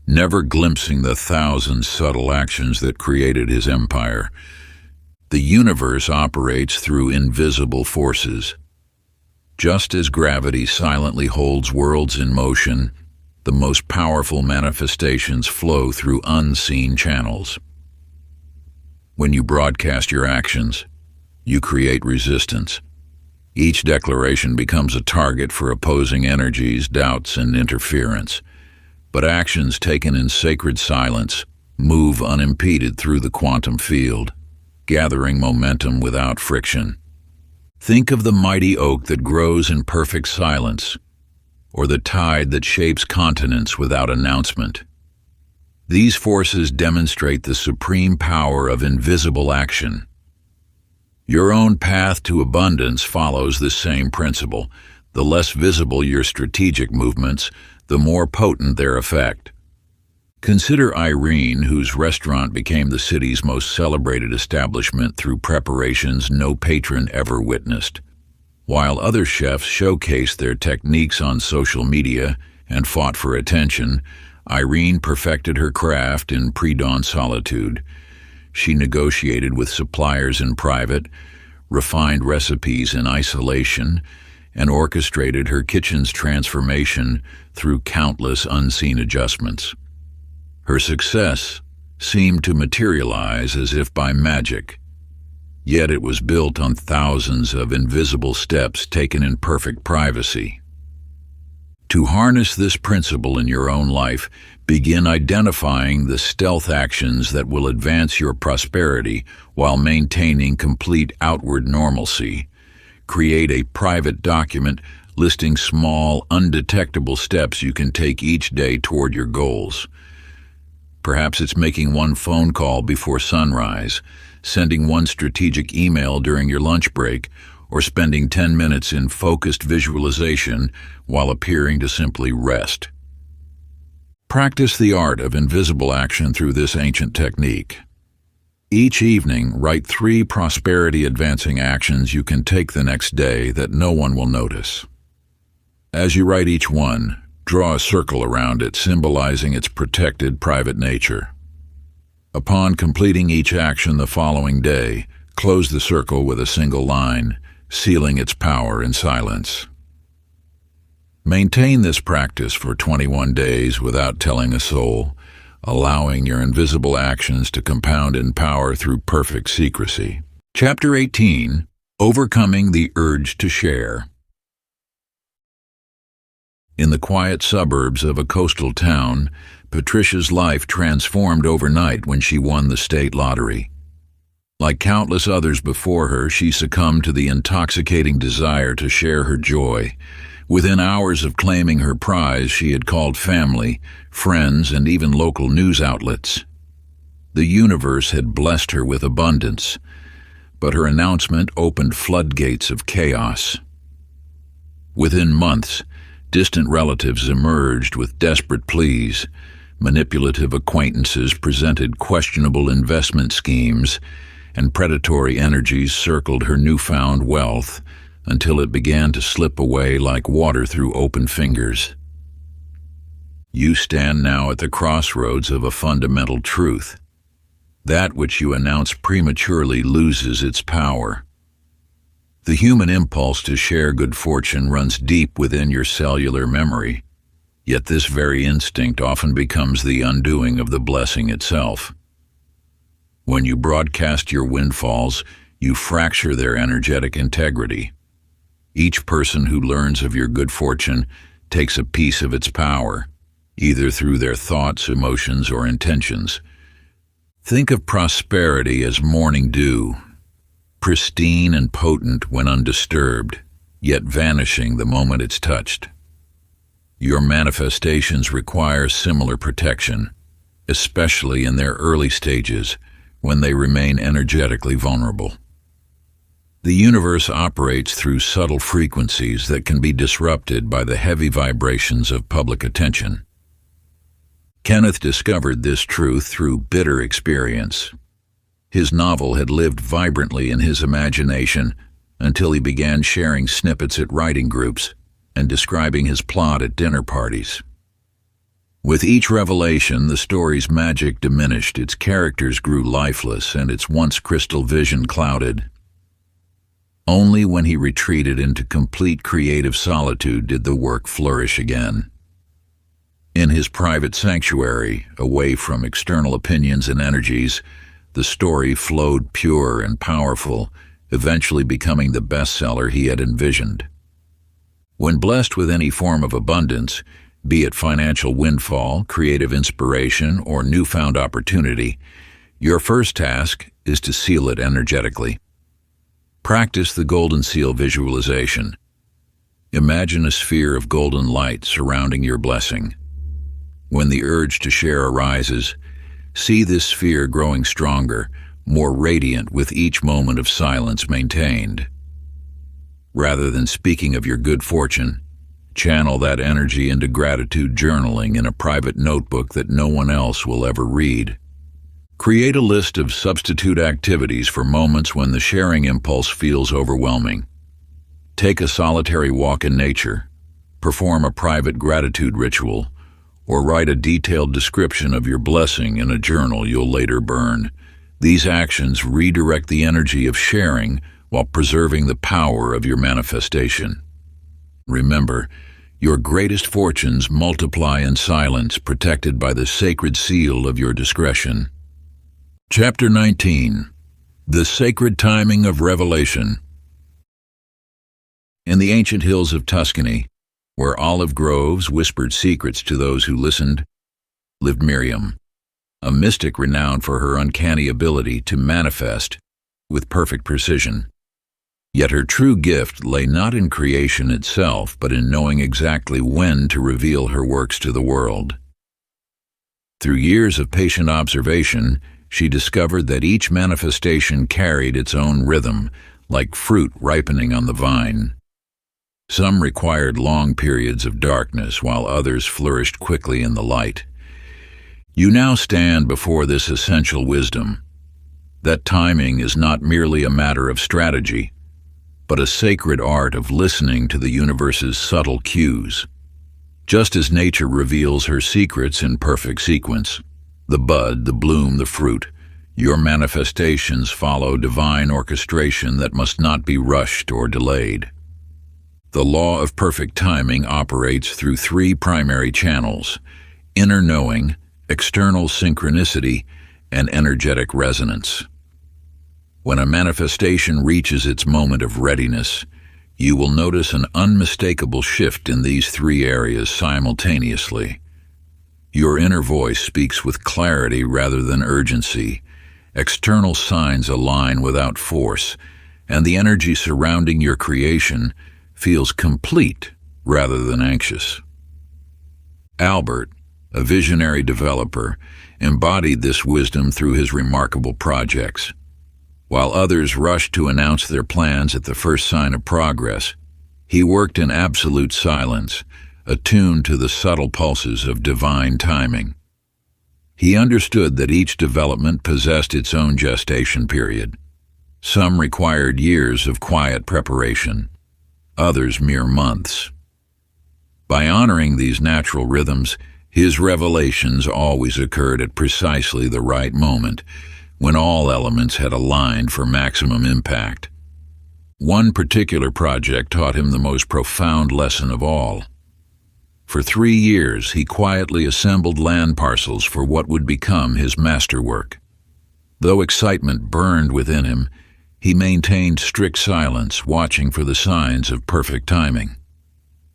never glimpsing the thousand subtle actions that created his empire. The universe operates through invisible forces. Just as gravity silently holds worlds in motion, the most powerful manifestations flow through unseen channels. When you broadcast your actions, you create resistance. Each declaration becomes a target for opposing energies, doubts, and interference. but actions taken in sacred silence move unimpeded through the quantum field, gathering momentum without friction. Think of the mighty oak that grows in perfect silence, or the tide that shapes continents without announcement. These forces demonstrate the supreme power of invisible action. Your own path to abundance follows this same principle. The less visible your strategic movements, the more potent their effect. Consider Irene, whose restaurant became the city's most celebrated establishment through preparations no patron ever witnessed. While other chefs showcased their techniques on social media and fought for attention, Irene perfected her craft in pre-dawn solitude. She negotiated with suppliers in private, refined recipes in isolation, and orchestrated her kitchen's transformation through countless unseen adjustments. Her success seemed to materialize as if by magic, yet it was built on thousands of invisible steps taken in perfect privacy. To harness this principle in your own life, begin identifying the stealth actions that will advance your prosperity while maintaining complete outward normalcy. Create a private document listing small, undetectable steps you can take each day toward your goals. Perhaps it's making one phone call before sunrise, sending one strategic email during your lunch break, or spending 10 minutes in focused visualization while appearing to simply rest. Practice the art of invisible action through this ancient technique. Each evening, write 3 prosperity-advancing actions you can take the next day that no one will notice. As you write each one, draw a circle around it, symbolizing its protected private nature. Upon completing each action the following day, close the circle with a single line, sealing its power in silence. Maintain this practice for 21 days without telling a soul, allowing your invisible actions to compound in power through perfect secrecy. Chapter 18: Overcoming the Urge to Share. In the quiet suburbs of a coastal town, Patricia's life transformed overnight when she won the state lottery. Like countless others before her, she succumbed to the intoxicating desire to share her joy. Within hours of claiming her prize, she had called family, friends, and even local news outlets. The universe had blessed her with abundance, but her announcement opened floodgates of chaos. Within months, distant relatives emerged with desperate pleas. Manipulative acquaintances presented questionable investment schemes, and predatory energies circled her newfound wealth until it began to slip away like water through open fingers. You stand now at the crossroads of a fundamental truth. That which you announce prematurely loses its power. The human impulse to share good fortune runs deep within your cellular memory, yet this very instinct often becomes the undoing of the blessing itself. When you broadcast your windfalls, you fracture their energetic integrity. Each person who learns of your good fortune takes a piece of its power, either through their thoughts, emotions, or intentions. Think of prosperity as morning dew, pristine and potent when undisturbed, yet vanishing the moment it's touched. Your manifestations require similar protection, especially in their early stages when they remain energetically vulnerable. The universe operates through subtle frequencies that can be disrupted by the heavy vibrations of public attention. Kenneth discovered this truth through bitter experience. His novel had lived vibrantly in his imagination until he began sharing snippets at writing groups and describing his plot at dinner parties. With each revelation, the story's magic diminished, its characters grew lifeless, and its once crystal vision clouded. Only when he retreated into complete creative solitude did the work flourish again. In his private sanctuary, away from external opinions and energies, the story flowed pure and powerful, eventually becoming the bestseller he had envisioned. When blessed with any form of abundance, Be it financial windfall, creative inspiration, or newfound opportunity, your first task is to seal it energetically. Practice the golden seal visualization. Imagine a sphere of golden light surrounding your blessing. When the urge to share arises, see this sphere growing stronger, more radiant with each moment of silence maintained. Rather than speaking of your good fortune, channel that energy into gratitude journaling in a private notebook that no one else will ever read. Create a list of substitute activities for moments when the sharing impulse feels overwhelming. Take a solitary walk in nature, perform a private gratitude ritual, or write a detailed description of your blessing in a journal you'll later burn. These actions redirect the energy of sharing while preserving the power of your manifestation. Remember, your greatest fortunes multiply in silence, protected by the sacred seal of your discretion. Chapter 19. The Sacred Timing of Revelation. In the ancient hills of Tuscany, where olive groves whispered secrets to those who listened, lived Miriam, a mystic renowned for her uncanny ability to manifest with perfect precision. Yet her true gift lay not in creation itself, but in knowing exactly when to reveal her works to the world. Through years of patient observation, she discovered that each manifestation carried its own rhythm, like fruit ripening on the vine. Some required long periods of darkness, while others flourished quickly in the light. You now stand before this essential wisdom, that timing is not merely a matter of strategy, but a sacred art of listening to the universe's subtle cues. Just as nature reveals her secrets in perfect sequence, the bud, the bloom, the fruit, your manifestations follow divine orchestration that must not be rushed or delayed. The law of perfect timing operates through three primary channels: inner knowing, external synchronicity, and energetic resonance. When a manifestation reaches its moment of readiness, you will notice an unmistakable shift in these three areas simultaneously. Your inner voice speaks with clarity rather than urgency, external signs align without force, and the energy surrounding your creation feels complete rather than anxious. Albert, a visionary developer, embodied this wisdom through his remarkable projects. While others rushed to announce their plans at the first sign of progress, he worked in absolute silence, attuned to the subtle pulses of divine timing. He understood that each development possessed its own gestation period. Some required years of quiet preparation, others mere months. By honoring these natural rhythms, his revelations always occurred at precisely the right moment, when all elements had aligned for maximum impact. One particular project taught him the most profound lesson of all. For 3 years, he quietly assembled land parcels for what would become his masterwork. Though excitement burned within him, he maintained strict silence, watching for the signs of perfect timing.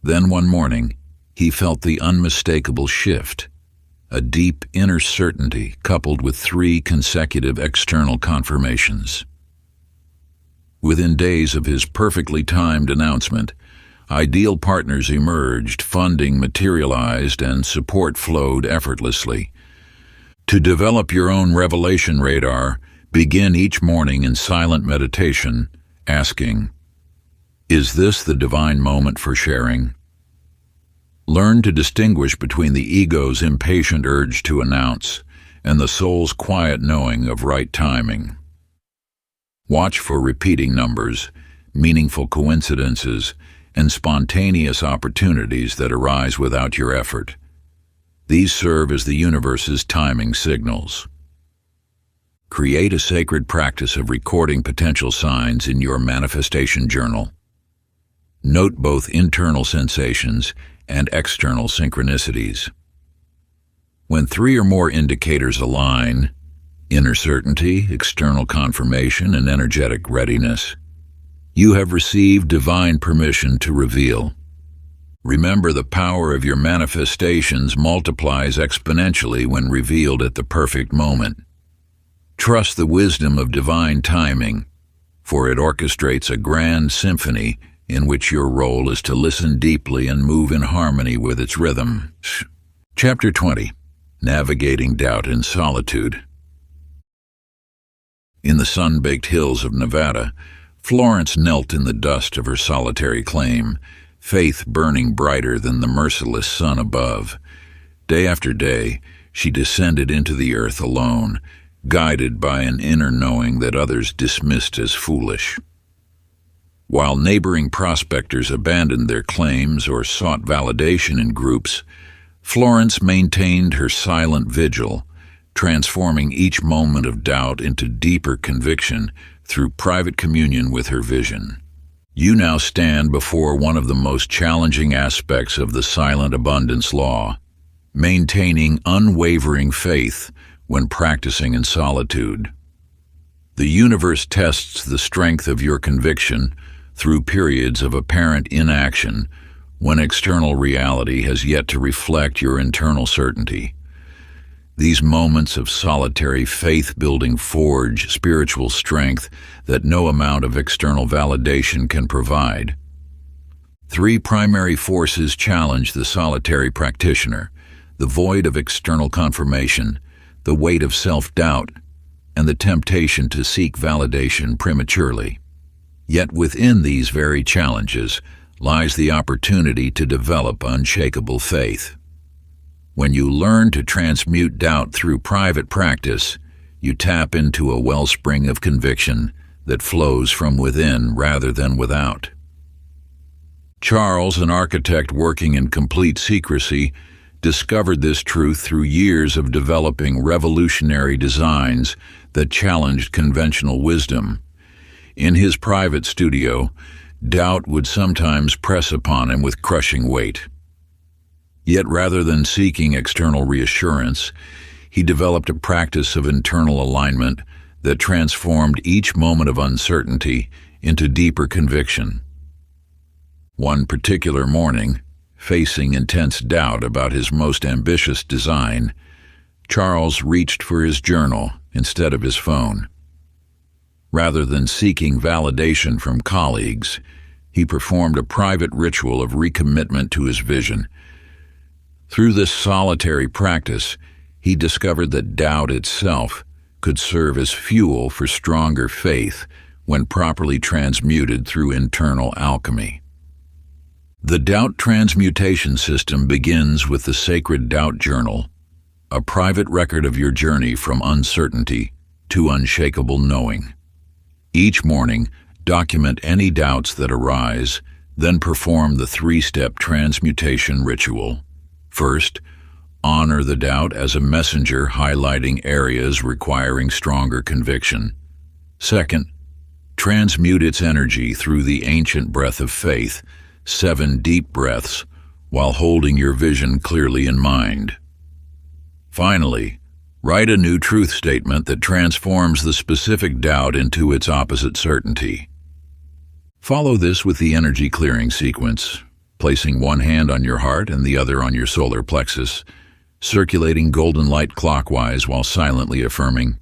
Then one morning, he felt the unmistakable shift, a deep inner certainty coupled with 3 consecutive external confirmations. Within days of his perfectly timed announcement, ideal partners emerged, funding materialized, and support flowed effortlessly. To develop your own revelation radar, begin each morning in silent meditation, asking, "Is this the divine moment for sharing?" Learn to distinguish between the ego's impatient urge to announce and the soul's quiet knowing of right timing. Watch for repeating numbers, meaningful coincidences, and spontaneous opportunities that arise without your effort. These serve as the universe's timing signals. Create a sacred practice of recording potential signs in your manifestation journal. Note both internal sensations and external synchronicities. When 3 or more indicators align, inner certainty, external confirmation, and energetic readiness, you have received divine permission to reveal. Remember, the power of your manifestations multiplies exponentially when revealed at the perfect moment. Trust the wisdom of divine timing, for it orchestrates a grand symphony in which your role is to listen deeply and move in harmony with its rhythm. Chapter 20. Navigating Doubt in Solitude. In the sun-baked hills of Nevada, Florence knelt in the dust of her solitary claim, faith burning brighter than the merciless sun above. Day after day, she descended into the earth alone, guided by an inner knowing that others dismissed as foolish. While neighboring prospectors abandoned their claims or sought validation in groups, Florence maintained her silent vigil, transforming each moment of doubt into deeper conviction through private communion with her vision. You now stand before one of the most challenging aspects of the silent abundance law, maintaining unwavering faith when practicing in solitude. The universe tests the strength of your conviction through periods of apparent inaction when external reality has yet to reflect your internal certainty. These moments of solitary faith-building forge spiritual strength that no amount of external validation can provide. Three primary forces challenge the solitary practitioner: the void of external confirmation, the weight of self-doubt, and the temptation to seek validation prematurely. Yet within these very challenges lies the opportunity to develop unshakable faith. When you learn to transmute doubt through private practice, you tap into a wellspring of conviction that flows from within rather than without. Charles, an architect working in complete secrecy, discovered this truth through years of developing revolutionary designs that challenged conventional wisdom. In his private studio, doubt would sometimes press upon him with crushing weight. Yet rather than seeking external reassurance, he developed a practice of internal alignment that transformed each moment of uncertainty into deeper conviction. One particular morning, facing intense doubt about his most ambitious design, Charles reached for his journal instead of his phone. Rather than seeking validation from colleagues, he performed a private ritual of recommitment to his vision. Through this solitary practice, he discovered that doubt itself could serve as fuel for stronger faith when properly transmuted through internal alchemy. The doubt transmutation system begins with the sacred doubt journal, a private record of your journey from uncertainty to unshakable knowing. Each morning, document any doubts that arise, then perform the three-step transmutation ritual. First, honor the doubt as a messenger highlighting areas requiring stronger conviction. Second, transmute its energy through the ancient breath of faith, 7 deep breaths, while holding your vision clearly in mind. Finally, write a new truth statement that transforms the specific doubt into its opposite certainty. Follow this with the energy clearing sequence, placing one hand on your heart and the other on your solar plexus, circulating golden light clockwise while silently affirming,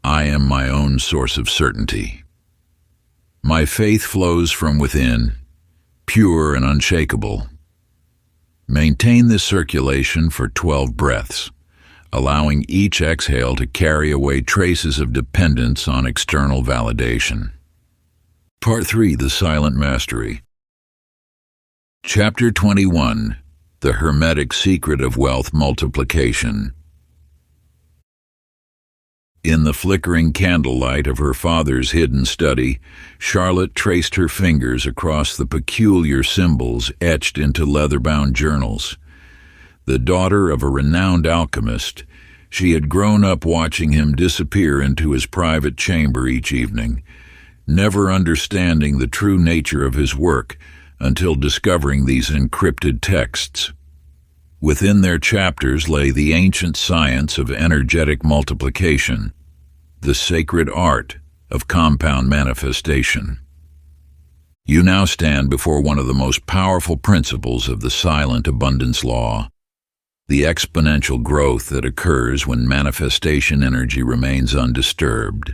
"I am my own source of certainty. My faith flows from within, pure and unshakable." Maintain this circulation for 12 breaths, allowing each exhale to carry away traces of dependence on external validation. Part 3. The Silent Mastery. Chapter 21. The Hermetic Secret of Wealth Multiplication. In the flickering candlelight of her father's hidden study, Charlotte traced her fingers across the peculiar symbols etched into leather-bound journals. The daughter of a renowned alchemist, she had grown up watching him disappear into his private chamber each evening, never understanding the true nature of his work until discovering these encrypted texts. Within their chapters lay the ancient science of energetic multiplication, the sacred art of compound manifestation. You now stand before one of the most powerful principles of the silent abundance law, the exponential growth that occurs when manifestation energy remains undisturbed.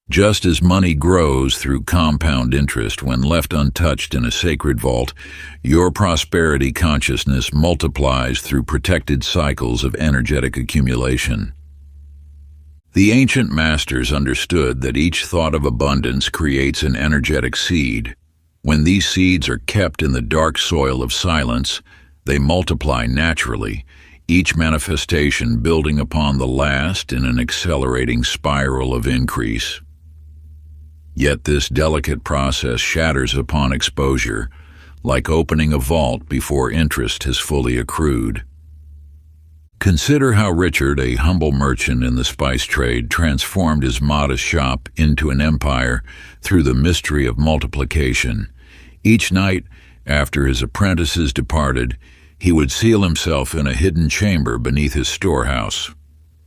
Just as money grows through compound interest when left untouched in a sacred vault, your prosperity consciousness multiplies through protected cycles of energetic accumulation. The ancient masters understood that each thought of abundance creates an energetic seed. When these seeds are kept in the dark soil of silence, they multiply naturally, each manifestation building upon the last in an accelerating spiral of increase. Yet this delicate process shatters upon exposure, like opening a vault before interest has fully accrued. Consider how Richard, a humble merchant in the spice trade, transformed his modest shop into an empire through the mystery of multiplication. Each night, after his apprentices departed, he would seal himself in a hidden chamber beneath his storehouse.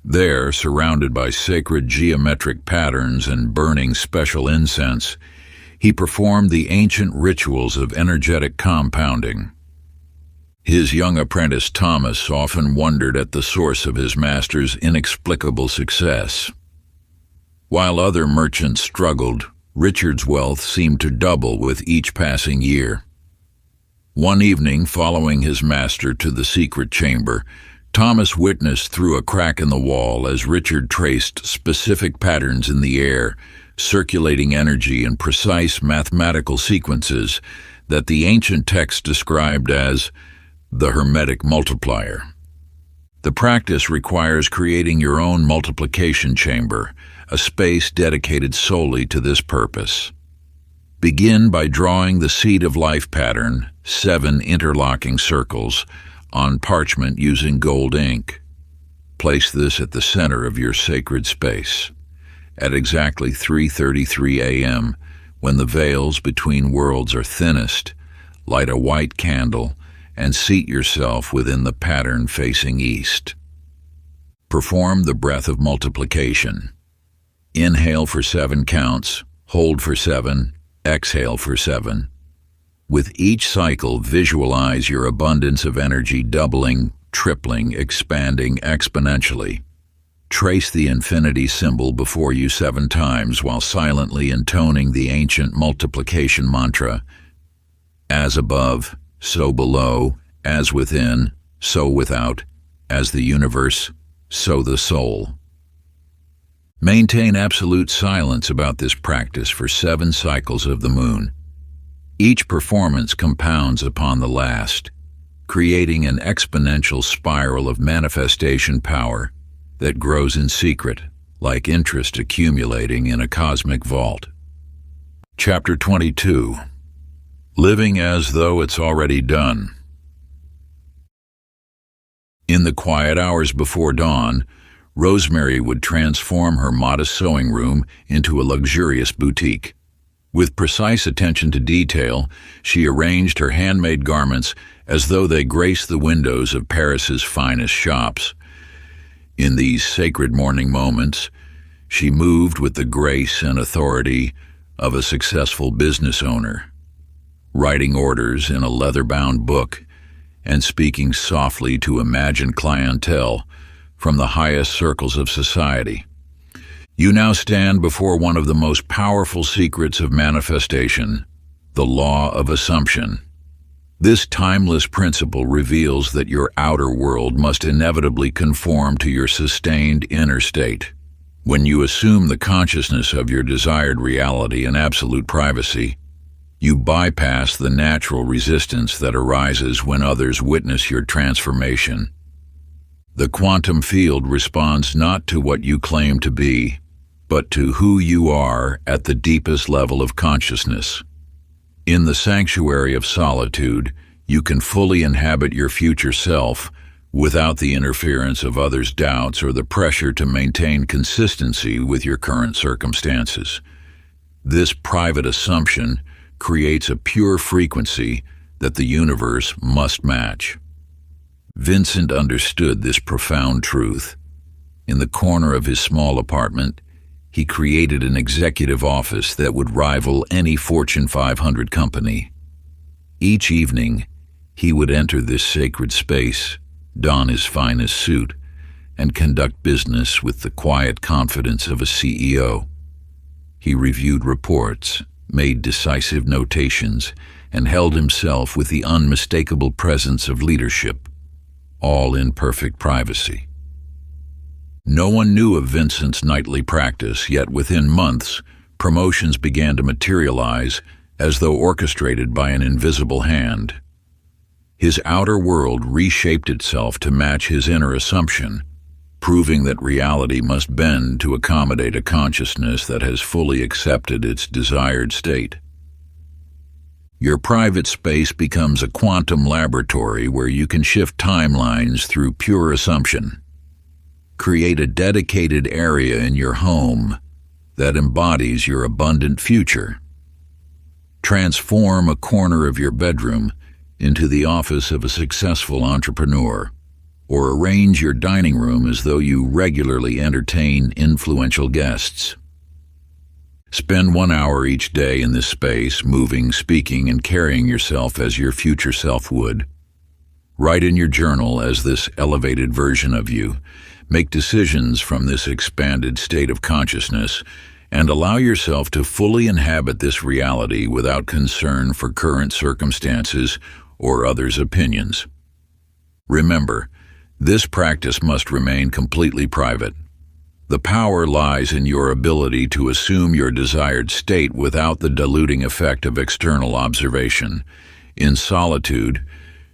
There, surrounded by sacred geometric patterns and burning special incense, he performed the ancient rituals of energetic compounding. His young apprentice Thomas often wondered at the source of his master's inexplicable success. While other merchants struggled, Richard's wealth seemed to double with each passing year. One evening, following his master to the secret chamber, Thomas witnessed through a crack in the wall as Richard traced specific patterns in the air, circulating energy in precise mathematical sequences that the ancient text described as the Hermetic multiplier. The practice requires creating your own multiplication chamber, a space dedicated solely to this purpose. Begin by drawing the seed of life pattern, 7 interlocking circles, on parchment using gold ink. Place this at the center of your sacred space. At exactly 3:33 a.m., when the veils between worlds are thinnest, light a white candle and seat yourself within the pattern facing east. Perform the breath of multiplication. Inhale for 7 counts, hold for 7, exhale for 7. With each cycle, visualize your abundance of energy doubling, tripling, expanding exponentially. Trace the infinity symbol before you 7 times while silently intoning the ancient multiplication mantra. As above, so below, as within, so without, as the universe, so the soul. Maintain absolute silence about this practice for 7 cycles of the moon. Each performance compounds upon the last, creating an exponential spiral of manifestation power that grows in secret, like interest accumulating in a cosmic vault. Chapter 22. Living as though it's already done. In the quiet hours before dawn, Rosemary would transform her modest sewing room into a luxurious boutique. With precise attention to detail, she arranged her handmade garments as though they graced the windows of Paris's finest shops. In these sacred morning moments, she moved with the grace and authority of a successful business owner, writing orders in a leather-bound book and speaking softly to imagined clientele from the highest circles of society. You now stand before one of the most powerful secrets of manifestation, the law of assumption. This timeless principle reveals that your outer world must inevitably conform to your sustained inner state. When you assume the consciousness of your desired reality in absolute privacy, you bypass the natural resistance that arises when others witness your transformation. The quantum field responds not to what you claim to be, but to who you are at the deepest level of consciousness. In the sanctuary of solitude, you can fully inhabit your future self without the interference of others' doubts or the pressure to maintain consistency with your current circumstances. This private assumption creates a pure frequency that the universe must match. Vincent understood this profound truth. In the corner of his small apartment, He created an executive office that would rival any Fortune 500 company. Each evening, he would enter this sacred space, don his finest suit, and conduct business with the quiet confidence of a CEO. He reviewed reports, made decisive notations, and held himself with the unmistakable presence of leadership, all in perfect privacy. No one knew of Vincent's nightly practice, yet within months, promotions began to materialize as though orchestrated by an invisible hand. His outer world reshaped itself to match his inner assumption, proving that reality must bend to accommodate a consciousness that has fully accepted its desired state. Your private space becomes a quantum laboratory where you can shift timelines through pure assumption. Create a dedicated area in your home that embodies your abundant future. Transform a corner of your bedroom into the office of a successful entrepreneur, or arrange your dining room as though you regularly entertain influential guests. Spend 1 hour each day in this space, moving, speaking, and carrying yourself as your future self would. Write in your journal as this elevated version of you. Make decisions from this expanded state of consciousness, and allow yourself to fully inhabit this reality without concern for current circumstances or others' opinions. Remember, this practice must remain completely private. The power lies in your ability to assume your desired state without the diluting effect of external observation. In solitude,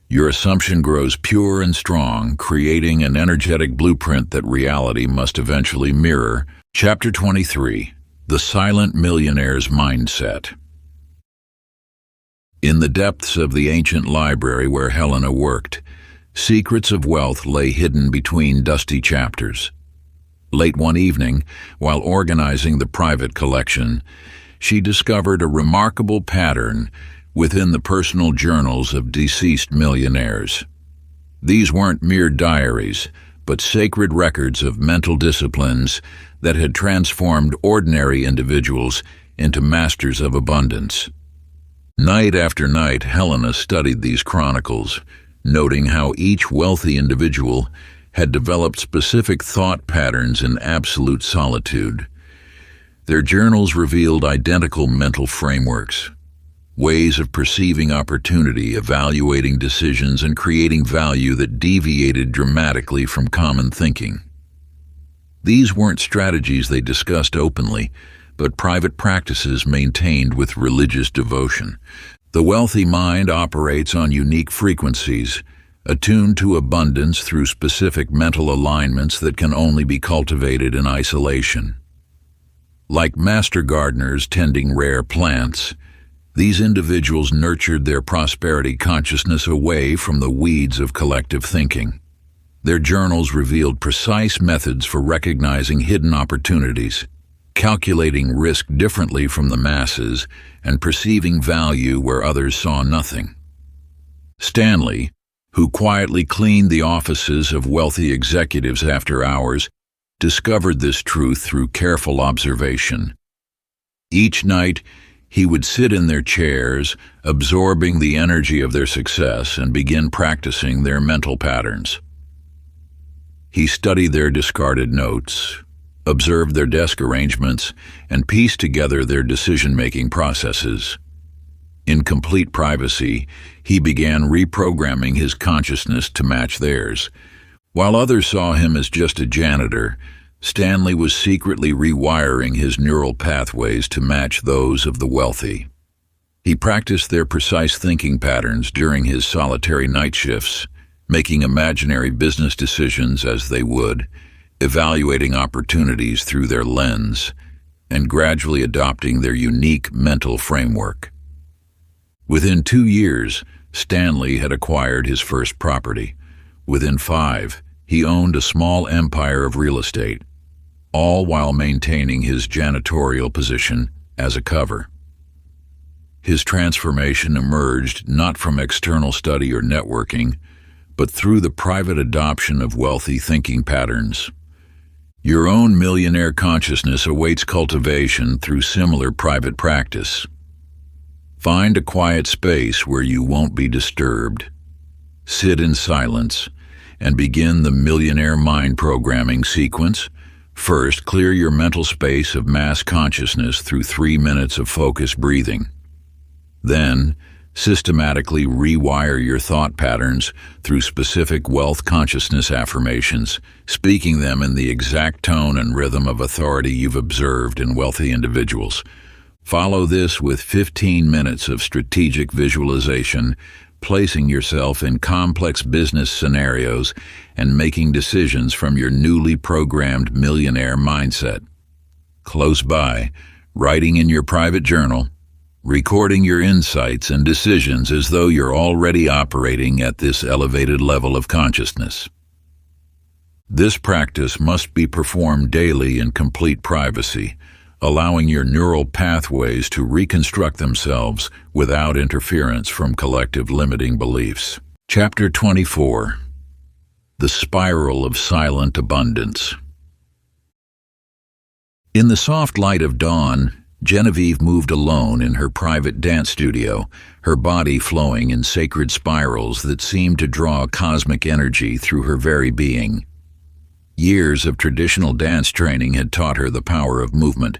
your assumption grows pure and strong, creating an energetic blueprint that reality must eventually mirror. Chapter 23: The Silent Millionaire's Mindset. In the depths of the ancient library where Helena worked, secrets of wealth lay hidden between dusty chapters. Late one evening, while organizing the private collection, she discovered a remarkable pattern within the personal journals of deceased millionaires. These weren't mere diaries, but sacred records of mental disciplines that had transformed ordinary individuals into masters of abundance. Night after night, Helena studied these chronicles, noting how each wealthy individual had developed specific thought patterns in absolute solitude. Their journals revealed identical mental frameworks, ways of perceiving opportunity, evaluating decisions, and creating value that deviated dramatically from common thinking. These weren't strategies they discussed openly, but private practices maintained with religious devotion. The wealthy mind operates on unique frequencies, attuned to abundance through specific mental alignments that can only be cultivated in isolation. Like master gardeners tending rare plants, these individuals nurtured their prosperity consciousness away from the weeds of collective thinking. Their journals revealed precise methods for recognizing hidden opportunities, calculating risk differently from the masses, and perceiving value where others saw nothing. Stanley, who quietly cleaned the offices of wealthy executives after hours, discovered this truth through careful observation. Each night, he would sit in their chairs, absorbing the energy of their success, and begin practicing their mental patterns. He studied their discarded notes, observed their desk arrangements, and pieced together their decision-making processes. In complete privacy, he began reprogramming his consciousness to match theirs. While others saw him as just a janitor, Stanley was secretly rewiring his neural pathways to match those of the wealthy. He practiced their precise thinking patterns during his solitary night shifts, making imaginary business decisions as they would, evaluating opportunities through their lens, and gradually adopting their unique mental framework. Within 2 years, Stanley had acquired his first property. Within 5, he owned a small empire of real estate, all while maintaining his janitorial position as a cover. His transformation emerged not from external study or networking, but through the private adoption of wealthy thinking patterns. Your own millionaire consciousness awaits cultivation through similar private practice. Find a quiet space where you won't be disturbed. Sit in silence and begin the millionaire mind programming sequence. First, clear your mental space of mass consciousness through 3 minutes of focused breathing. Then, systematically rewire your thought patterns through specific wealth consciousness affirmations, speaking them in the exact tone and rhythm of authority you've observed in wealthy individuals. Follow this with 15 minutes of strategic visualization, placing yourself in complex business scenarios and making decisions from your newly programmed millionaire mindset. Close by, writing in your private journal, recording your insights and decisions as though you're already operating at this elevated level of consciousness. This practice must be performed daily in complete privacy, allowing your neural pathways to reconstruct themselves without interference from collective limiting beliefs. Chapter 24. The Spiral of Silent Abundance. In the soft light of dawn, Genevieve moved alone in her private dance studio, her body flowing in sacred spirals that seemed to draw cosmic energy through her very being. Years of traditional dance training had taught her the power of movement,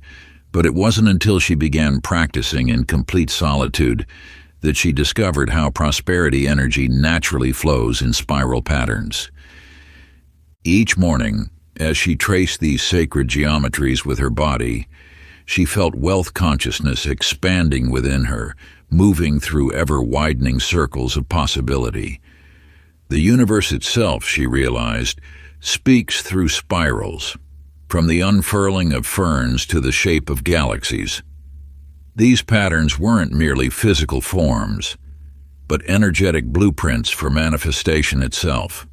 but it wasn't until she began practicing in complete solitude that she discovered how prosperity energy naturally flows in spiral patterns. Each morning, as she traced these sacred geometries with her body, she felt wealth consciousness expanding within her, moving through ever-widening circles of possibility. The universe itself, she realized, speaks through spirals, from the unfurling of ferns to the shape of galaxies. These patterns weren't merely physical forms, but energetic blueprints for manifestation itself.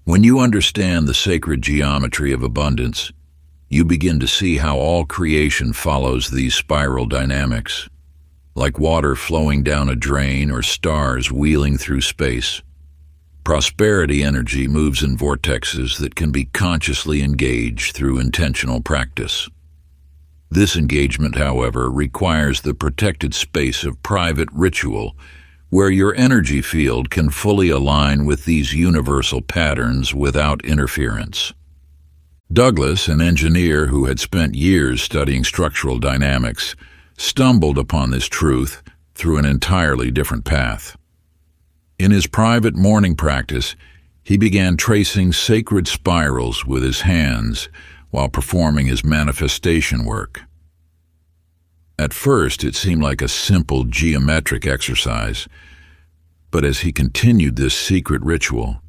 When you understand the sacred geometry of abundance, you begin to see how all creation follows these spiral dynamics, like water flowing down a drain or stars wheeling through space. Prosperity energy moves in vortexes that can be consciously engaged through intentional practice. This engagement, however, requires the protected space of private ritual, where your energy field can fully align with these universal patterns without interference. Douglas, an engineer who had spent years studying structural dynamics, stumbled upon this truth through an entirely different path. In his private morning practice, he began tracing sacred spirals with his hands while performing his manifestation work. At first, it seemed like a simple geometric exercise, but as he continued this secret ritual,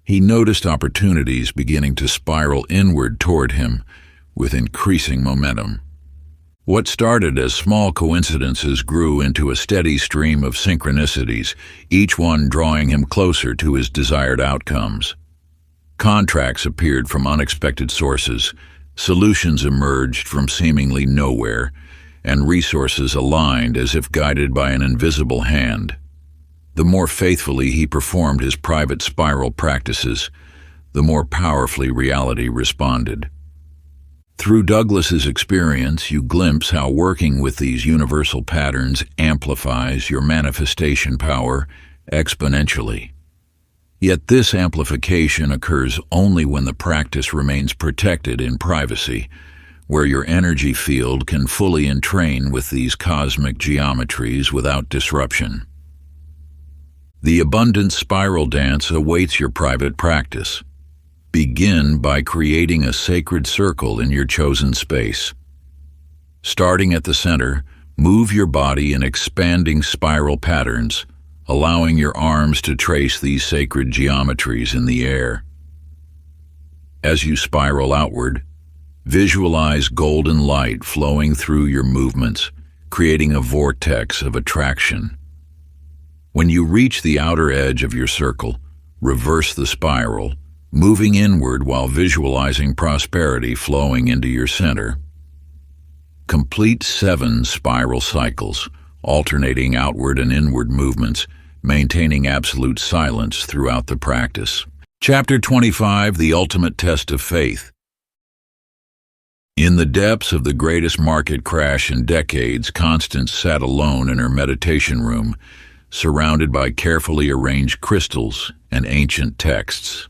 he noticed opportunities beginning to spiral inward toward him with increasing momentum. What started as small coincidences grew into a steady stream of synchronicities, each one drawing him closer to his desired outcomes. Contracts appeared from unexpected sources, solutions emerged from seemingly nowhere, and resources aligned as if guided by an invisible hand. The more faithfully he performed his private spiral practices, the more powerfully reality responded. Through Douglas's experience, you glimpse how working with these universal patterns amplifies your manifestation power exponentially. Yet this amplification occurs only when the practice remains protected in privacy, where your energy field can fully entrain with these cosmic geometries without disruption. The abundant spiral dance awaits your private practice. Begin by creating a sacred circle in your chosen space. Starting at the center, move your body in expanding spiral patterns, allowing your arms to trace these sacred geometries in the air. As you spiral outward, visualize golden light flowing through your movements, creating a vortex of attraction. When you reach the outer edge of your circle, reverse the spiral, moving inward while visualizing prosperity flowing into your center. Complete 7 spiral cycles, alternating outward and inward movements, maintaining absolute silence throughout the practice. Chapter 25, The Ultimate Test of Faith. In the depths of the greatest market crash in decades, Constance sat alone in her meditation room, surrounded by carefully arranged crystals and ancient texts.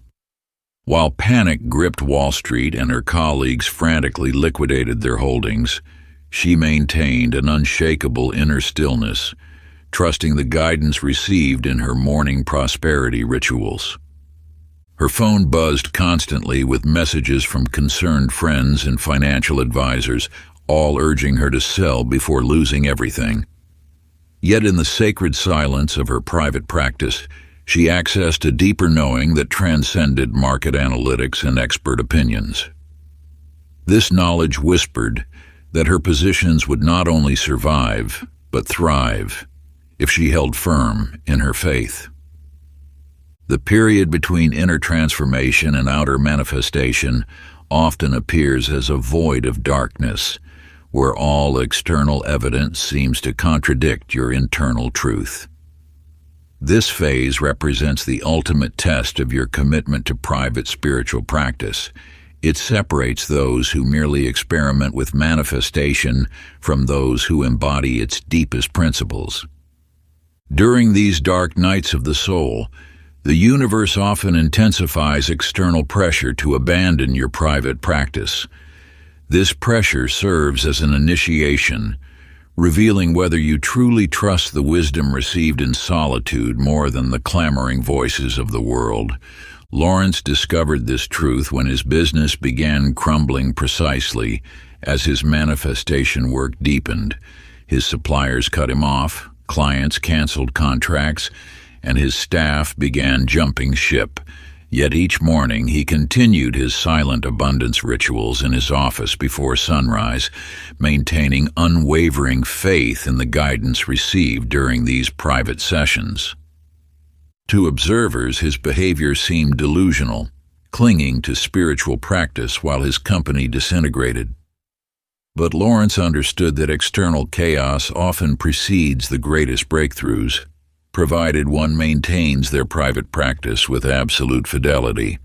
While panic gripped Wall Street and her colleagues frantically liquidated their holdings, she maintained an unshakable inner stillness, trusting the guidance received in her morning prosperity rituals. Her phone buzzed constantly with messages from concerned friends and financial advisors, all urging her to sell before losing everything. Yet in the sacred silence of her private practice, she accessed a deeper knowing that transcended market analytics and expert opinions. This knowledge whispered that her positions would not only survive, but thrive, if she held firm in her faith. The period between inner transformation and outer manifestation often appears as a void of darkness, where all external evidence seems to contradict your internal truth. This phase represents the ultimate test of your commitment to private spiritual practice. It separates those who merely experiment with manifestation from those who embody its deepest principles. During these dark nights of the soul, the universe often intensifies external pressure to abandon your private practice. This pressure serves as an initiation, revealing whether you truly trust the wisdom received in solitude more than the clamoring voices of the world. Lawrence discovered this truth when his business began crumbling precisely as his manifestation work deepened. His suppliers cut him off, clients canceled contracts, and his staff began jumping ship. Yet each morning he continued his silent abundance rituals in his office before sunrise, maintaining unwavering faith in the guidance received during these private sessions. To observers, his behavior seemed delusional, clinging to spiritual practice while his company disintegrated. But Lawrence understood that external chaos often precedes the greatest breakthroughs, provided one maintains their private practice with absolute fidelity.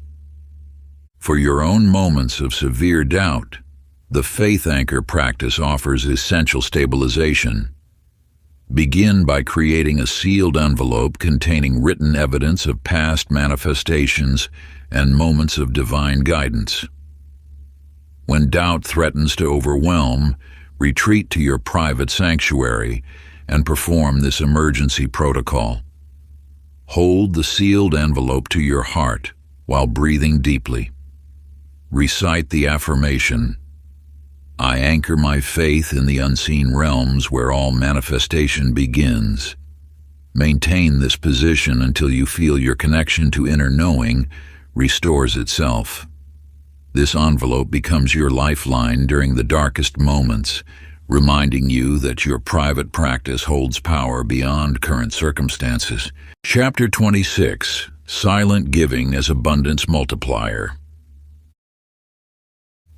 For your own moments of severe doubt, the Faith Anchor practice offers essential stabilization. Begin by creating a sealed envelope containing written evidence of past manifestations and moments of divine guidance. When doubt threatens to overwhelm, retreat to your private sanctuary and perform this emergency protocol. Hold the sealed envelope to your heart while breathing deeply. Recite the affirmation, "I anchor my faith in the unseen realms where all manifestation begins." Maintain this position until you feel your connection to inner knowing restores itself. This envelope becomes your lifeline during the darkest moments, reminding you that your private practice holds power beyond current circumstances. Chapter 26, Silent Giving as Abundance Multiplier.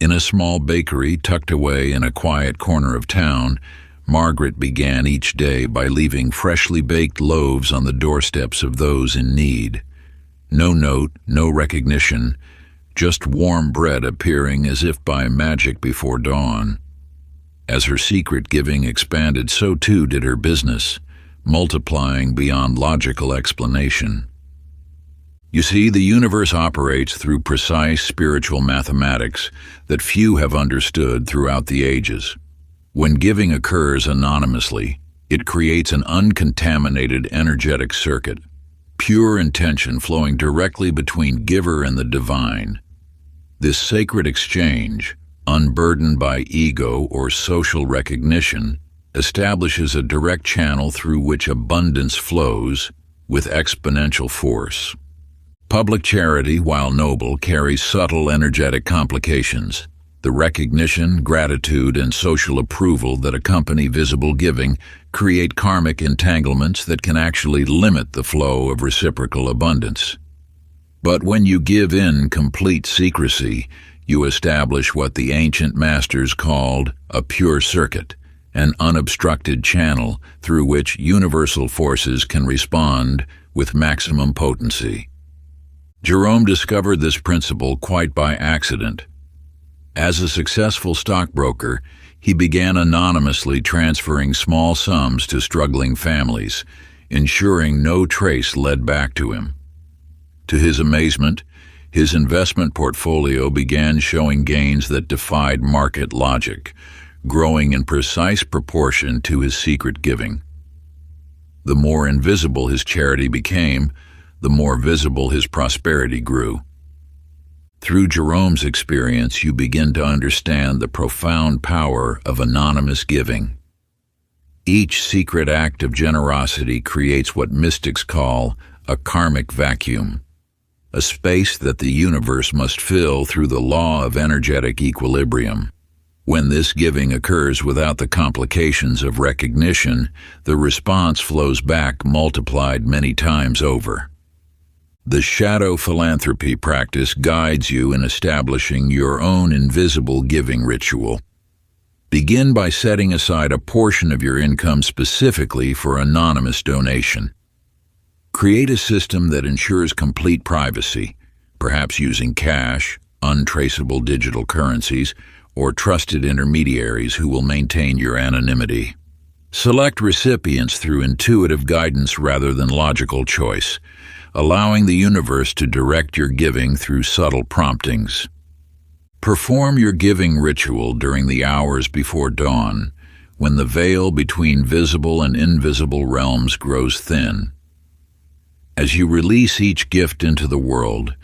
In a small bakery tucked away in a quiet corner of town, Margaret began each day by leaving freshly baked loaves on the doorsteps of those in need. No note, no recognition, just warm bread appearing as if by magic before dawn. As her secret giving expanded, so too did her business, multiplying beyond logical explanation. You see, the universe operates through precise spiritual mathematics that few have understood throughout the ages. When giving occurs anonymously, it creates an uncontaminated energetic circuit, pure intention flowing directly between giver and the divine. This sacred exchange, unburdened by ego or social recognition, establishes a direct channel through which abundance flows with exponential force. Public charity, while noble, carries subtle energetic complications. The recognition, gratitude, and social approval that accompany visible giving create karmic entanglements that can actually limit the flow of reciprocal abundance. But when you give in complete secrecy, you establish what the ancient masters called a pure circuit, an unobstructed channel through which universal forces can respond with maximum potency. Jerome discovered this principle quite by accident. As a successful stockbroker, he began anonymously transferring small sums to struggling families, ensuring no trace led back to him. To his amazement, his investment portfolio began showing gains that defied market logic, growing in precise proportion to his secret giving. The more invisible his charity became, the more visible his prosperity grew. Through Jerome's experience, you begin to understand the profound power of anonymous giving. Each secret act of generosity creates what mystics call a karmic vacuum, a space that the universe must fill through the law of energetic equilibrium. When this giving occurs without the complications of recognition, the response flows back multiplied many times over. The shadow philanthropy practice guides you in establishing your own invisible giving ritual. Begin by setting aside a portion of your income specifically for anonymous donation. Create a system that ensures complete privacy, perhaps using cash, untraceable digital currencies, or trusted intermediaries who will maintain your anonymity. Select recipients through intuitive guidance rather than logical choice, allowing the universe to direct your giving through subtle promptings. Perform your giving ritual during the hours before dawn, when the veil between visible and invisible realms grows thin. As you release each gift into the world,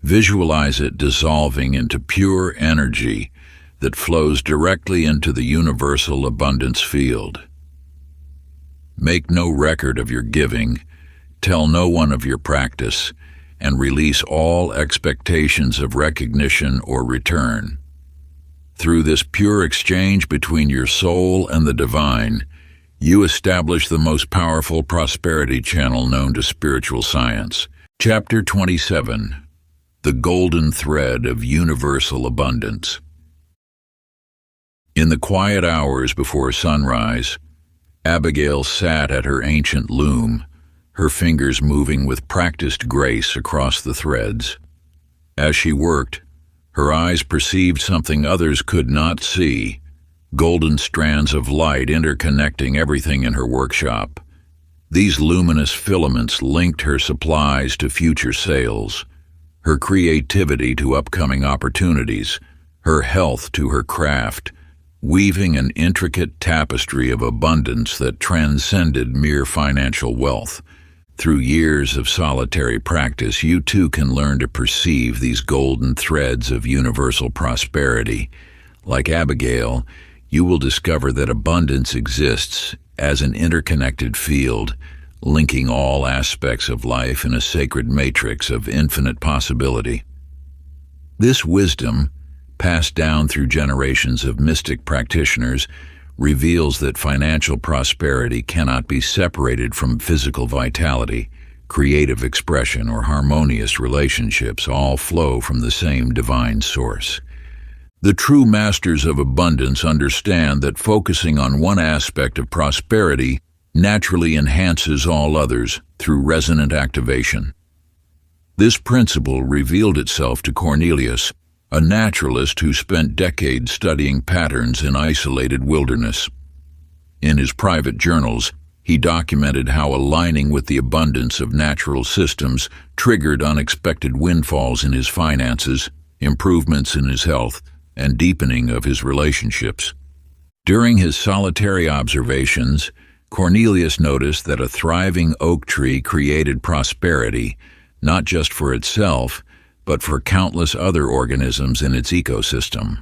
visualize it dissolving into pure energy that flows directly into the universal abundance field. Make no record of your giving, tell no one of your practice, and release all expectations of recognition or return. Through this pure exchange between your soul and the divine, you establish the most powerful prosperity channel known to spiritual science. Chapter 27. The Golden Thread of Universal Abundance. In the quiet hours before sunrise, Abigail sat at her ancient loom, her fingers moving with practiced grace across the threads. As she worked, her eyes perceived something others could not see: golden strands of light interconnecting everything in her workshop. These luminous filaments linked her supplies to future sales, her creativity to upcoming opportunities, her health to her craft, weaving an intricate tapestry of abundance that transcended mere financial wealth. Through years of solitary practice, you too can learn to perceive these golden threads of universal prosperity. Like Abigail, you will discover that abundance exists as an interconnected field, linking all aspects of life in a sacred matrix of infinite possibility. This wisdom, passed down through generations of mystic practitioners, reveals that financial prosperity cannot be separated from physical vitality, creative expression, or harmonious relationships. All flow from the same divine source. The true masters of abundance understand that focusing on one aspect of prosperity naturally enhances all others through resonant activation. This principle revealed itself to Cornelius, a naturalist who spent decades studying patterns in isolated wilderness. In his private journals, he documented how aligning with the abundance of natural systems triggered unexpected windfalls in his finances, improvements in his health, and deepening of his relationships. During his solitary observations, Cornelius noticed that a thriving oak tree created prosperity, not just for itself, but for countless other organisms in its ecosystem.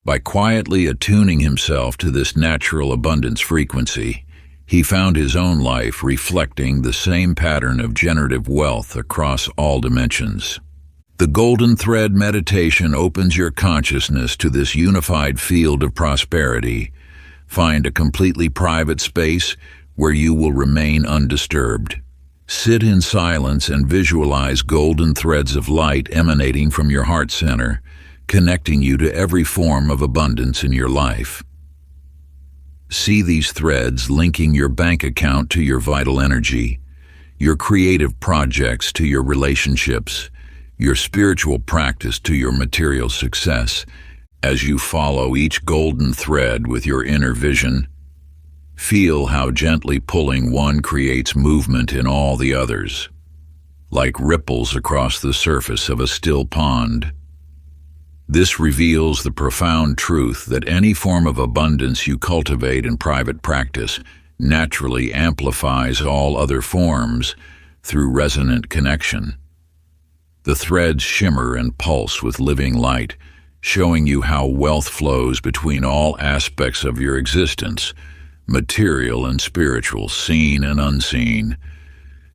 By quietly attuning himself to this natural abundance frequency, he found his own life reflecting the same pattern of generative wealth across all dimensions. The Golden Thread meditation opens your consciousness to this unified field of prosperity. Find a completely private space where you will remain undisturbed. Sit in silence and visualize golden threads of light emanating from your heart center, connecting you to every form of abundance in your life. See these threads linking your bank account to your vital energy, your creative projects to your relationships, your spiritual practice to your material success. As you follow each golden thread with your inner vision, feel how gently pulling one creates movement in all the others, like ripples across the surface of a still pond. This reveals the profound truth that any form of abundance you cultivate in private practice naturally amplifies all other forms through resonant connection. The threads shimmer and pulse with living light, showing you how wealth flows between all aspects of your existence, material and spiritual, seen and unseen.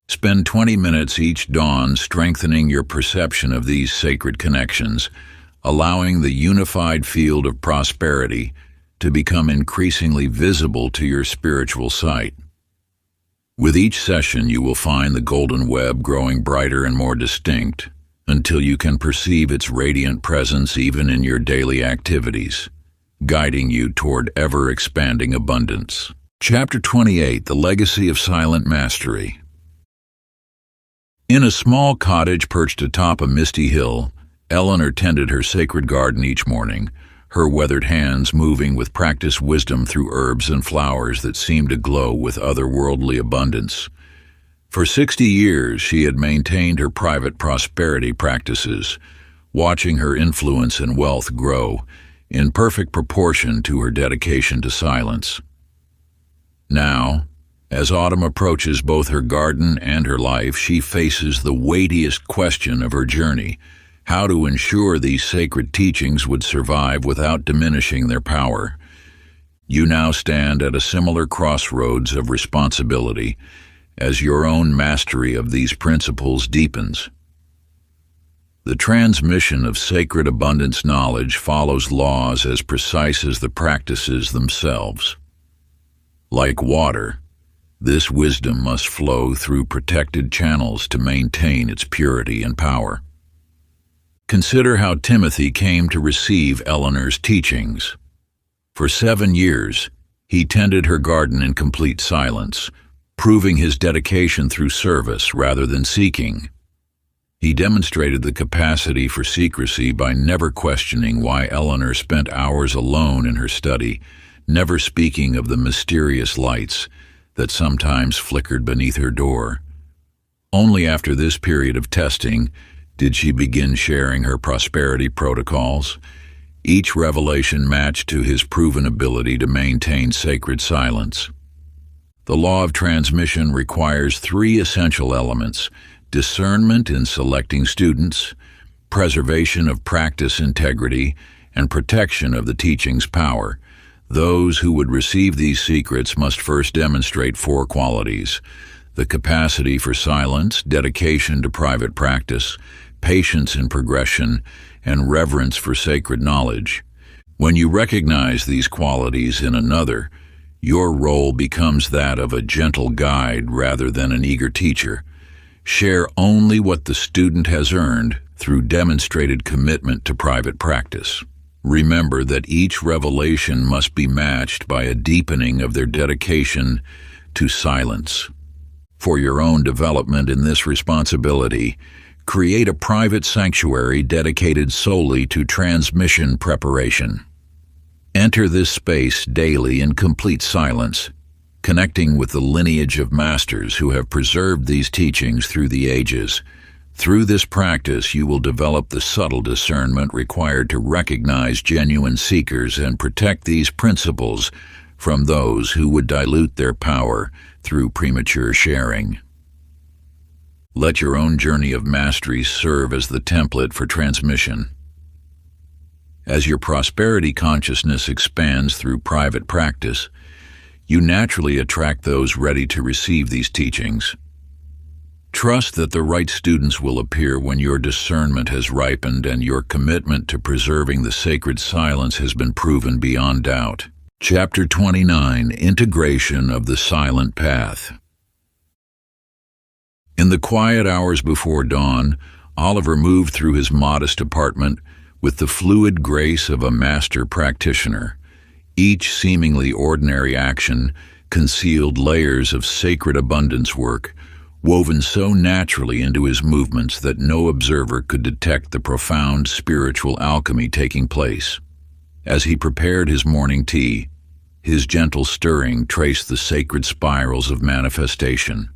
Spend 20 minutes each dawn strengthening your perception of these sacred connections, allowing the unified field of prosperity to become increasingly visible to your spiritual sight. With each session, you will find the golden web growing brighter and more distinct, until you can perceive its radiant presence even in your daily activities, guiding you toward ever-expanding abundance. Chapter 28, The Legacy of Silent Mastery. In a small cottage perched atop a misty hill, Eleanor tended her sacred garden each morning, her weathered hands moving with practiced wisdom through herbs and flowers that seemed to glow with otherworldly abundance. For 60 years, she had maintained her private prosperity practices, watching her influence and wealth grow in perfect proportion to her dedication to silence. Now, as autumn approaches both her garden and her life, she faces the weightiest question of her journey: how to ensure these sacred teachings would survive without diminishing their power. You now stand at a similar crossroads of responsibility as your own mastery of these principles deepens. The transmission of sacred abundance knowledge follows laws as precise as the practices themselves. Like water, this wisdom must flow through protected channels to maintain its purity and power. Consider how Timothy came to receive Eleanor's teachings. For 7 years, he tended her garden in complete silence, proving his dedication through service rather than seeking. He demonstrated the capacity for secrecy by never questioning why Eleanor spent hours alone in her study, never speaking of the mysterious lights that sometimes flickered beneath her door. Only after this period of testing did she begin sharing her prosperity protocols, each revelation matched to his proven ability to maintain sacred silence. The law of transmission requires 3 essential elements: discernment in selecting students, preservation of practice integrity, and protection of the teaching's power. Those who would receive these secrets must first demonstrate 4 qualities: the capacity for silence, dedication to private practice, patience in progression, and reverence for sacred knowledge. When you recognize these qualities in another, your role becomes that of a gentle guide rather than an eager teacher. Share only what the student has earned through demonstrated commitment to private practice. Remember that each revelation must be matched by a deepening of their dedication to silence. For your own development in this responsibility, create a private sanctuary dedicated solely to transmission preparation. Enter this space daily in complete silence, connecting with the lineage of masters who have preserved these teachings through the ages. Through this practice, you will develop the subtle discernment required to recognize genuine seekers and protect these principles from those who would dilute their power through premature sharing. Let your own journey of mastery serve as the template for transmission. As your prosperity consciousness expands through private practice, you naturally attract those ready to receive these teachings. Trust that the right students will appear when your discernment has ripened and your commitment to preserving the sacred silence has been proven beyond doubt. Chapter 29, Integration of the Silent Path. In the quiet hours before dawn, Oliver moved through his modest apartment with the fluid grace of a master practitioner. Each seemingly ordinary action concealed layers of sacred abundance work, woven so naturally into his movements that no observer could detect the profound spiritual alchemy taking place. As he prepared his morning tea, his gentle stirring traced the sacred spirals of manifestation.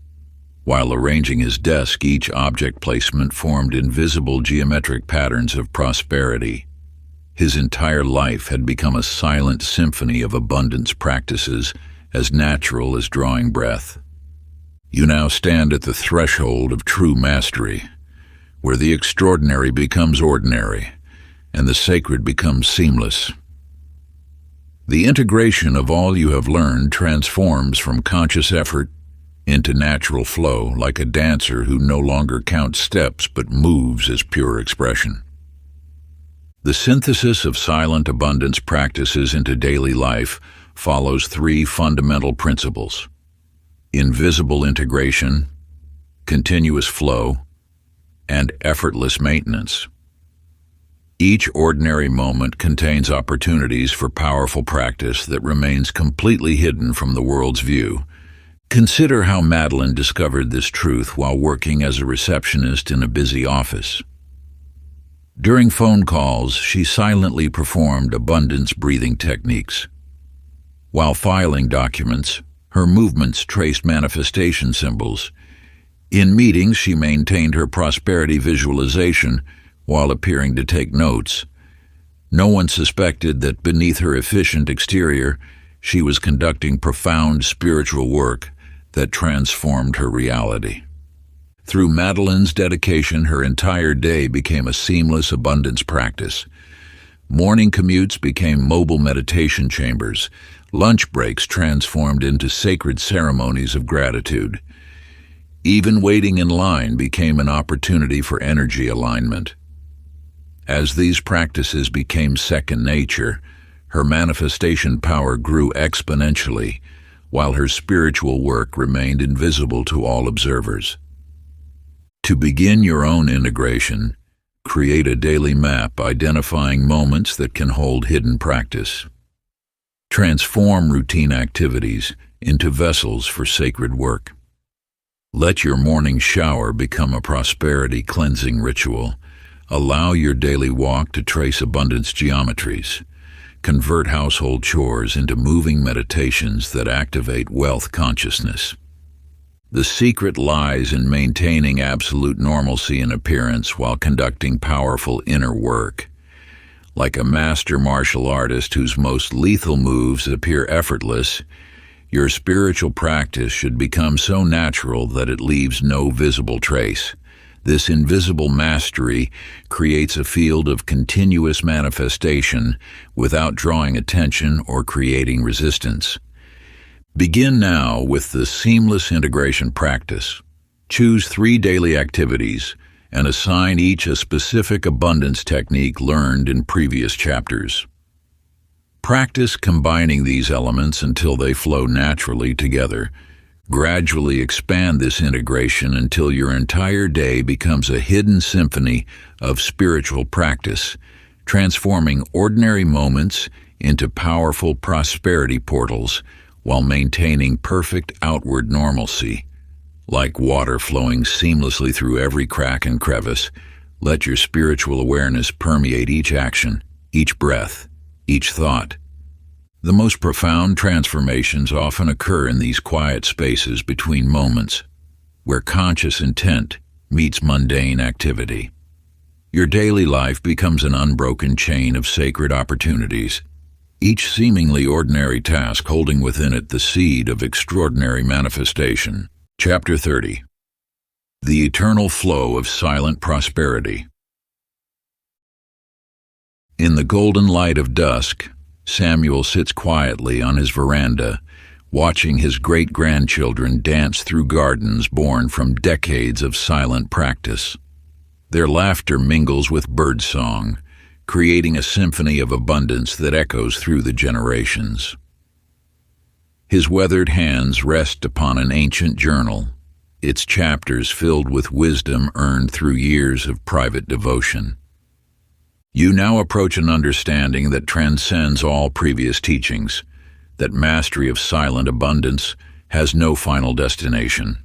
While arranging his desk, each object placement formed invisible geometric patterns of prosperity. His entire life had become a silent symphony of abundance practices, as natural as drawing breath. You now stand at the threshold of true mastery, where the extraordinary becomes ordinary, and the sacred becomes seamless. The integration of all you have learned transforms from conscious effort into natural flow, like a dancer who no longer counts steps but moves as pure expression. The synthesis of silent abundance practices into daily life follows three fundamental principles: invisible integration, continuous flow, and effortless maintenance. Each ordinary moment contains opportunities for powerful practice that remains completely hidden from the world's view. Consider how Madeline discovered this truth while working as a receptionist in a busy office. During phone calls, she silently performed abundance breathing techniques. While filing documents, her movements traced manifestation symbols. In meetings, she maintained her prosperity visualization while appearing to take notes. No one suspected that beneath her efficient exterior, she was conducting profound spiritual work that transformed her reality. Through Madeline's dedication, her entire day became a seamless abundance practice. Morning commutes became mobile meditation chambers. Lunch breaks transformed into sacred ceremonies of gratitude. Even waiting in line became an opportunity for energy alignment. As these practices became second nature, her manifestation power grew exponentially, while her spiritual work remained invisible to all observers. To begin your own integration, create a daily map identifying moments that can hold hidden practice. Transform routine activities into vessels for sacred work. Let your morning shower become a prosperity cleansing ritual. Allow your daily walk to trace abundance geometries. Convert household chores into moving meditations that activate wealth consciousness. The secret lies in maintaining absolute normalcy in appearance while conducting powerful inner work. Like a master martial artist whose most lethal moves appear effortless, your spiritual practice should become so natural that it leaves no visible trace. This invisible mastery creates a field of continuous manifestation without drawing attention or creating resistance. Begin now with the seamless integration practice. Choose 3 daily activities and assign each a specific abundance technique learned in previous chapters. Practice combining these elements until they flow naturally together. Gradually expand this integration until your entire day becomes a hidden symphony of spiritual practice, transforming ordinary moments into powerful prosperity portals while maintaining perfect outward normalcy. Like water flowing seamlessly through every crack and crevice, let your spiritual awareness permeate each action, each breath, each thought. The most profound transformations often occur in these quiet spaces between moments, where conscious intent meets mundane activity. Your daily life becomes an unbroken chain of sacred opportunities, each seemingly ordinary task holding within it the seed of extraordinary manifestation. Chapter 30. The Eternal Flow of Silent Prosperity. In the golden light of dusk, Samuel sits quietly on his veranda, watching his great-grandchildren dance through gardens born from decades of silent practice. Their laughter mingles with birdsong, creating a symphony of abundance that echoes through the generations. His weathered hands rest upon an ancient journal, its chapters filled with wisdom earned through years of private devotion. You now approach an understanding that transcends all previous teachings, that mastery of silent abundance has no final destination.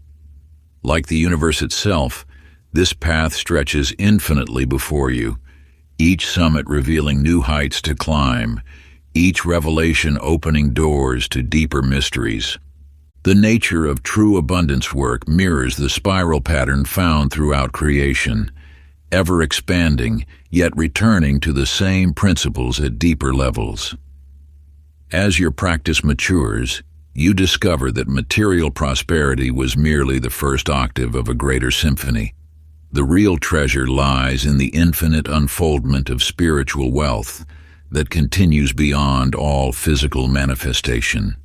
Like the universe itself, this path stretches infinitely before you, each summit revealing new heights to climb, each revelation opening doors to deeper mysteries. The nature of true abundance work mirrors the spiral pattern found throughout creation, ever expanding, yet returning to the same principles at deeper levels. As your practice matures, you discover that material prosperity was merely the first octave of a greater symphony. The real treasure lies in the infinite unfoldment of spiritual wealth that continues beyond all physical manifestation.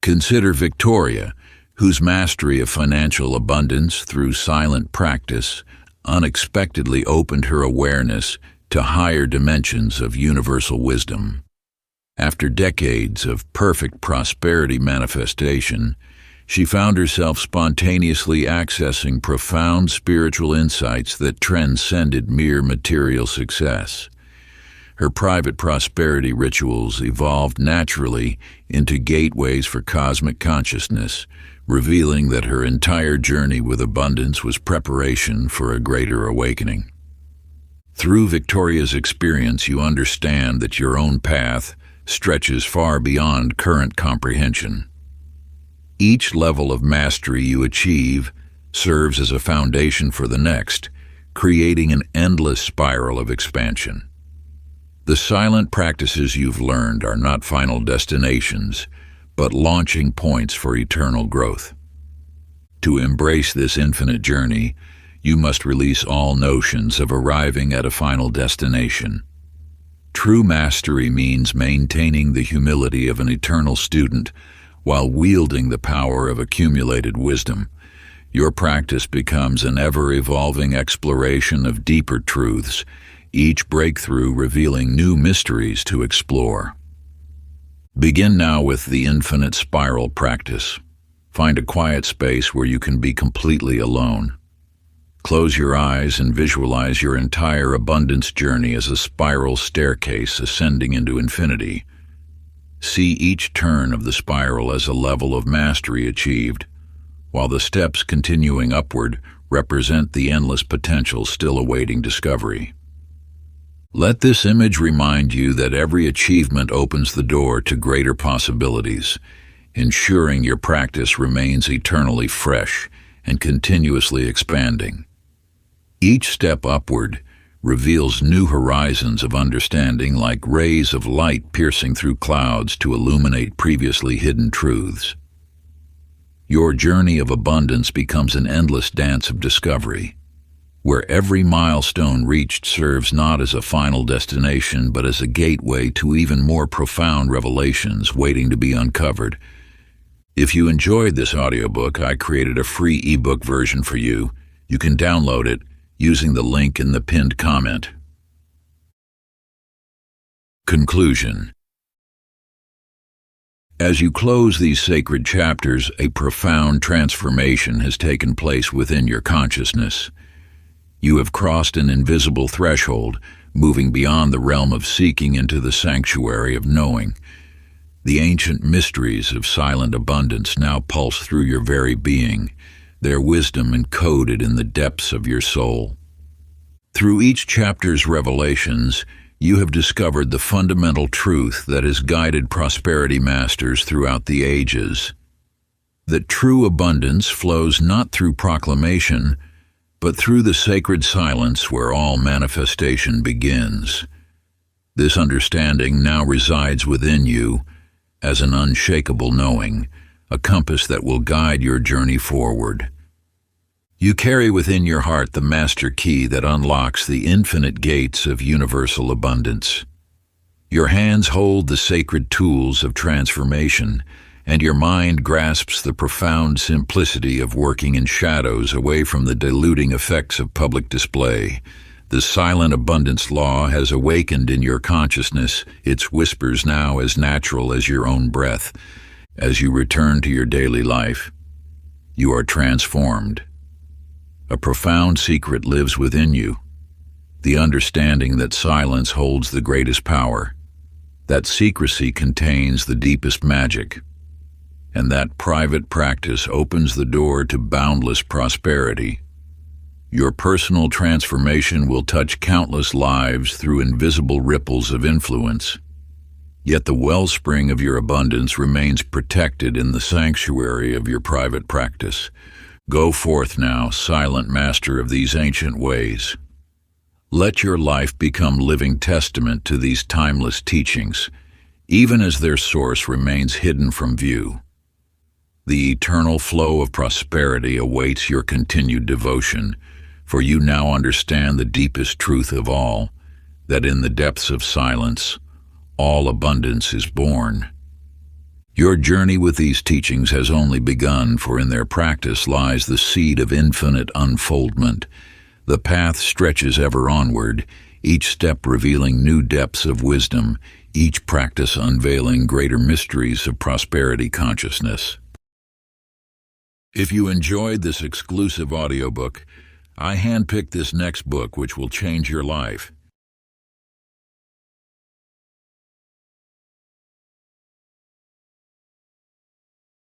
Consider Victoria, whose mastery of financial abundance through silent practice unexpectedly opened her awareness to higher dimensions of universal wisdom. After decades of perfect prosperity manifestation, she found herself spontaneously accessing profound spiritual insights that transcended mere material success. Her private prosperity rituals evolved naturally into gateways for cosmic consciousness, revealing that her entire journey with abundance was preparation for a greater awakening. Through Victoria's experience, you understand that your own path stretches far beyond current comprehension. Each level of mastery you achieve serves as a foundation for the next, creating an endless spiral of expansion. The silent practices you've learned are not final destinations, but launching points for eternal growth. To embrace this infinite journey, you must release all notions of arriving at a final destination. True mastery means maintaining the humility of an eternal student while wielding the power of accumulated wisdom. Your practice becomes an ever-evolving exploration of deeper truths, each breakthrough revealing new mysteries to explore. Begin now with the infinite spiral practice. Find a quiet space where you can be completely alone. Close your eyes and visualize your entire abundance journey as a spiral staircase ascending into infinity. See each turn of the spiral as a level of mastery achieved, while the steps continuing upward represent the endless potential still awaiting discovery. Let this image remind you that every achievement opens the door to greater possibilities, ensuring your practice remains eternally fresh and continuously expanding. Each step upward reveals new horizons of understanding, like rays of light piercing through clouds to illuminate previously hidden truths. Your journey of abundance becomes an endless dance of discovery, where every milestone reached serves not as a final destination but as a gateway to even more profound revelations waiting to be uncovered. If you enjoyed this audiobook, I created a free ebook version for you. You can download it using the link in the pinned comment. Conclusion. As you close these sacred chapters, a profound transformation has taken place within your consciousness. You have crossed an invisible threshold, moving beyond the realm of seeking into the sanctuary of knowing. The ancient mysteries of silent abundance now pulse through your very being, their wisdom encoded in the depths of your soul. Through each chapter's revelations, you have discovered the fundamental truth that has guided prosperity masters throughout the ages: that true abundance flows not through proclamation, but through the sacred silence where all manifestation begins. This understanding now resides within you as an unshakable knowing, a compass that will guide your journey forward. You carry within your heart the master key that unlocks the infinite gates of universal abundance. Your hands hold the sacred tools of transformation, and your mind grasps the profound simplicity of working in shadows away from the diluting effects of public display. The silent abundance law has awakened in your consciousness, its whispers now as natural as your own breath. As you return to your daily life, you are transformed. A profound secret lives within you, the understanding that silence holds the greatest power, that secrecy contains the deepest magic, and that private practice opens the door to boundless prosperity. Your personal transformation will touch countless lives through invisible ripples of influence. Yet the wellspring of your abundance remains protected in the sanctuary of your private practice. Go forth now, silent master of these ancient ways. Let your life become living testament to these timeless teachings, even as their source remains hidden from view. The eternal flow of prosperity awaits your continued devotion, for you now understand the deepest truth of all, that in the depths of silence, all abundance is born. Your journey with these teachings has only begun, for in their practice lies the seed of infinite unfoldment. The path stretches ever onward, each step revealing new depths of wisdom, each practice unveiling greater mysteries of prosperity consciousness. If you enjoyed this exclusive audiobook, I handpicked this next book which will change your life.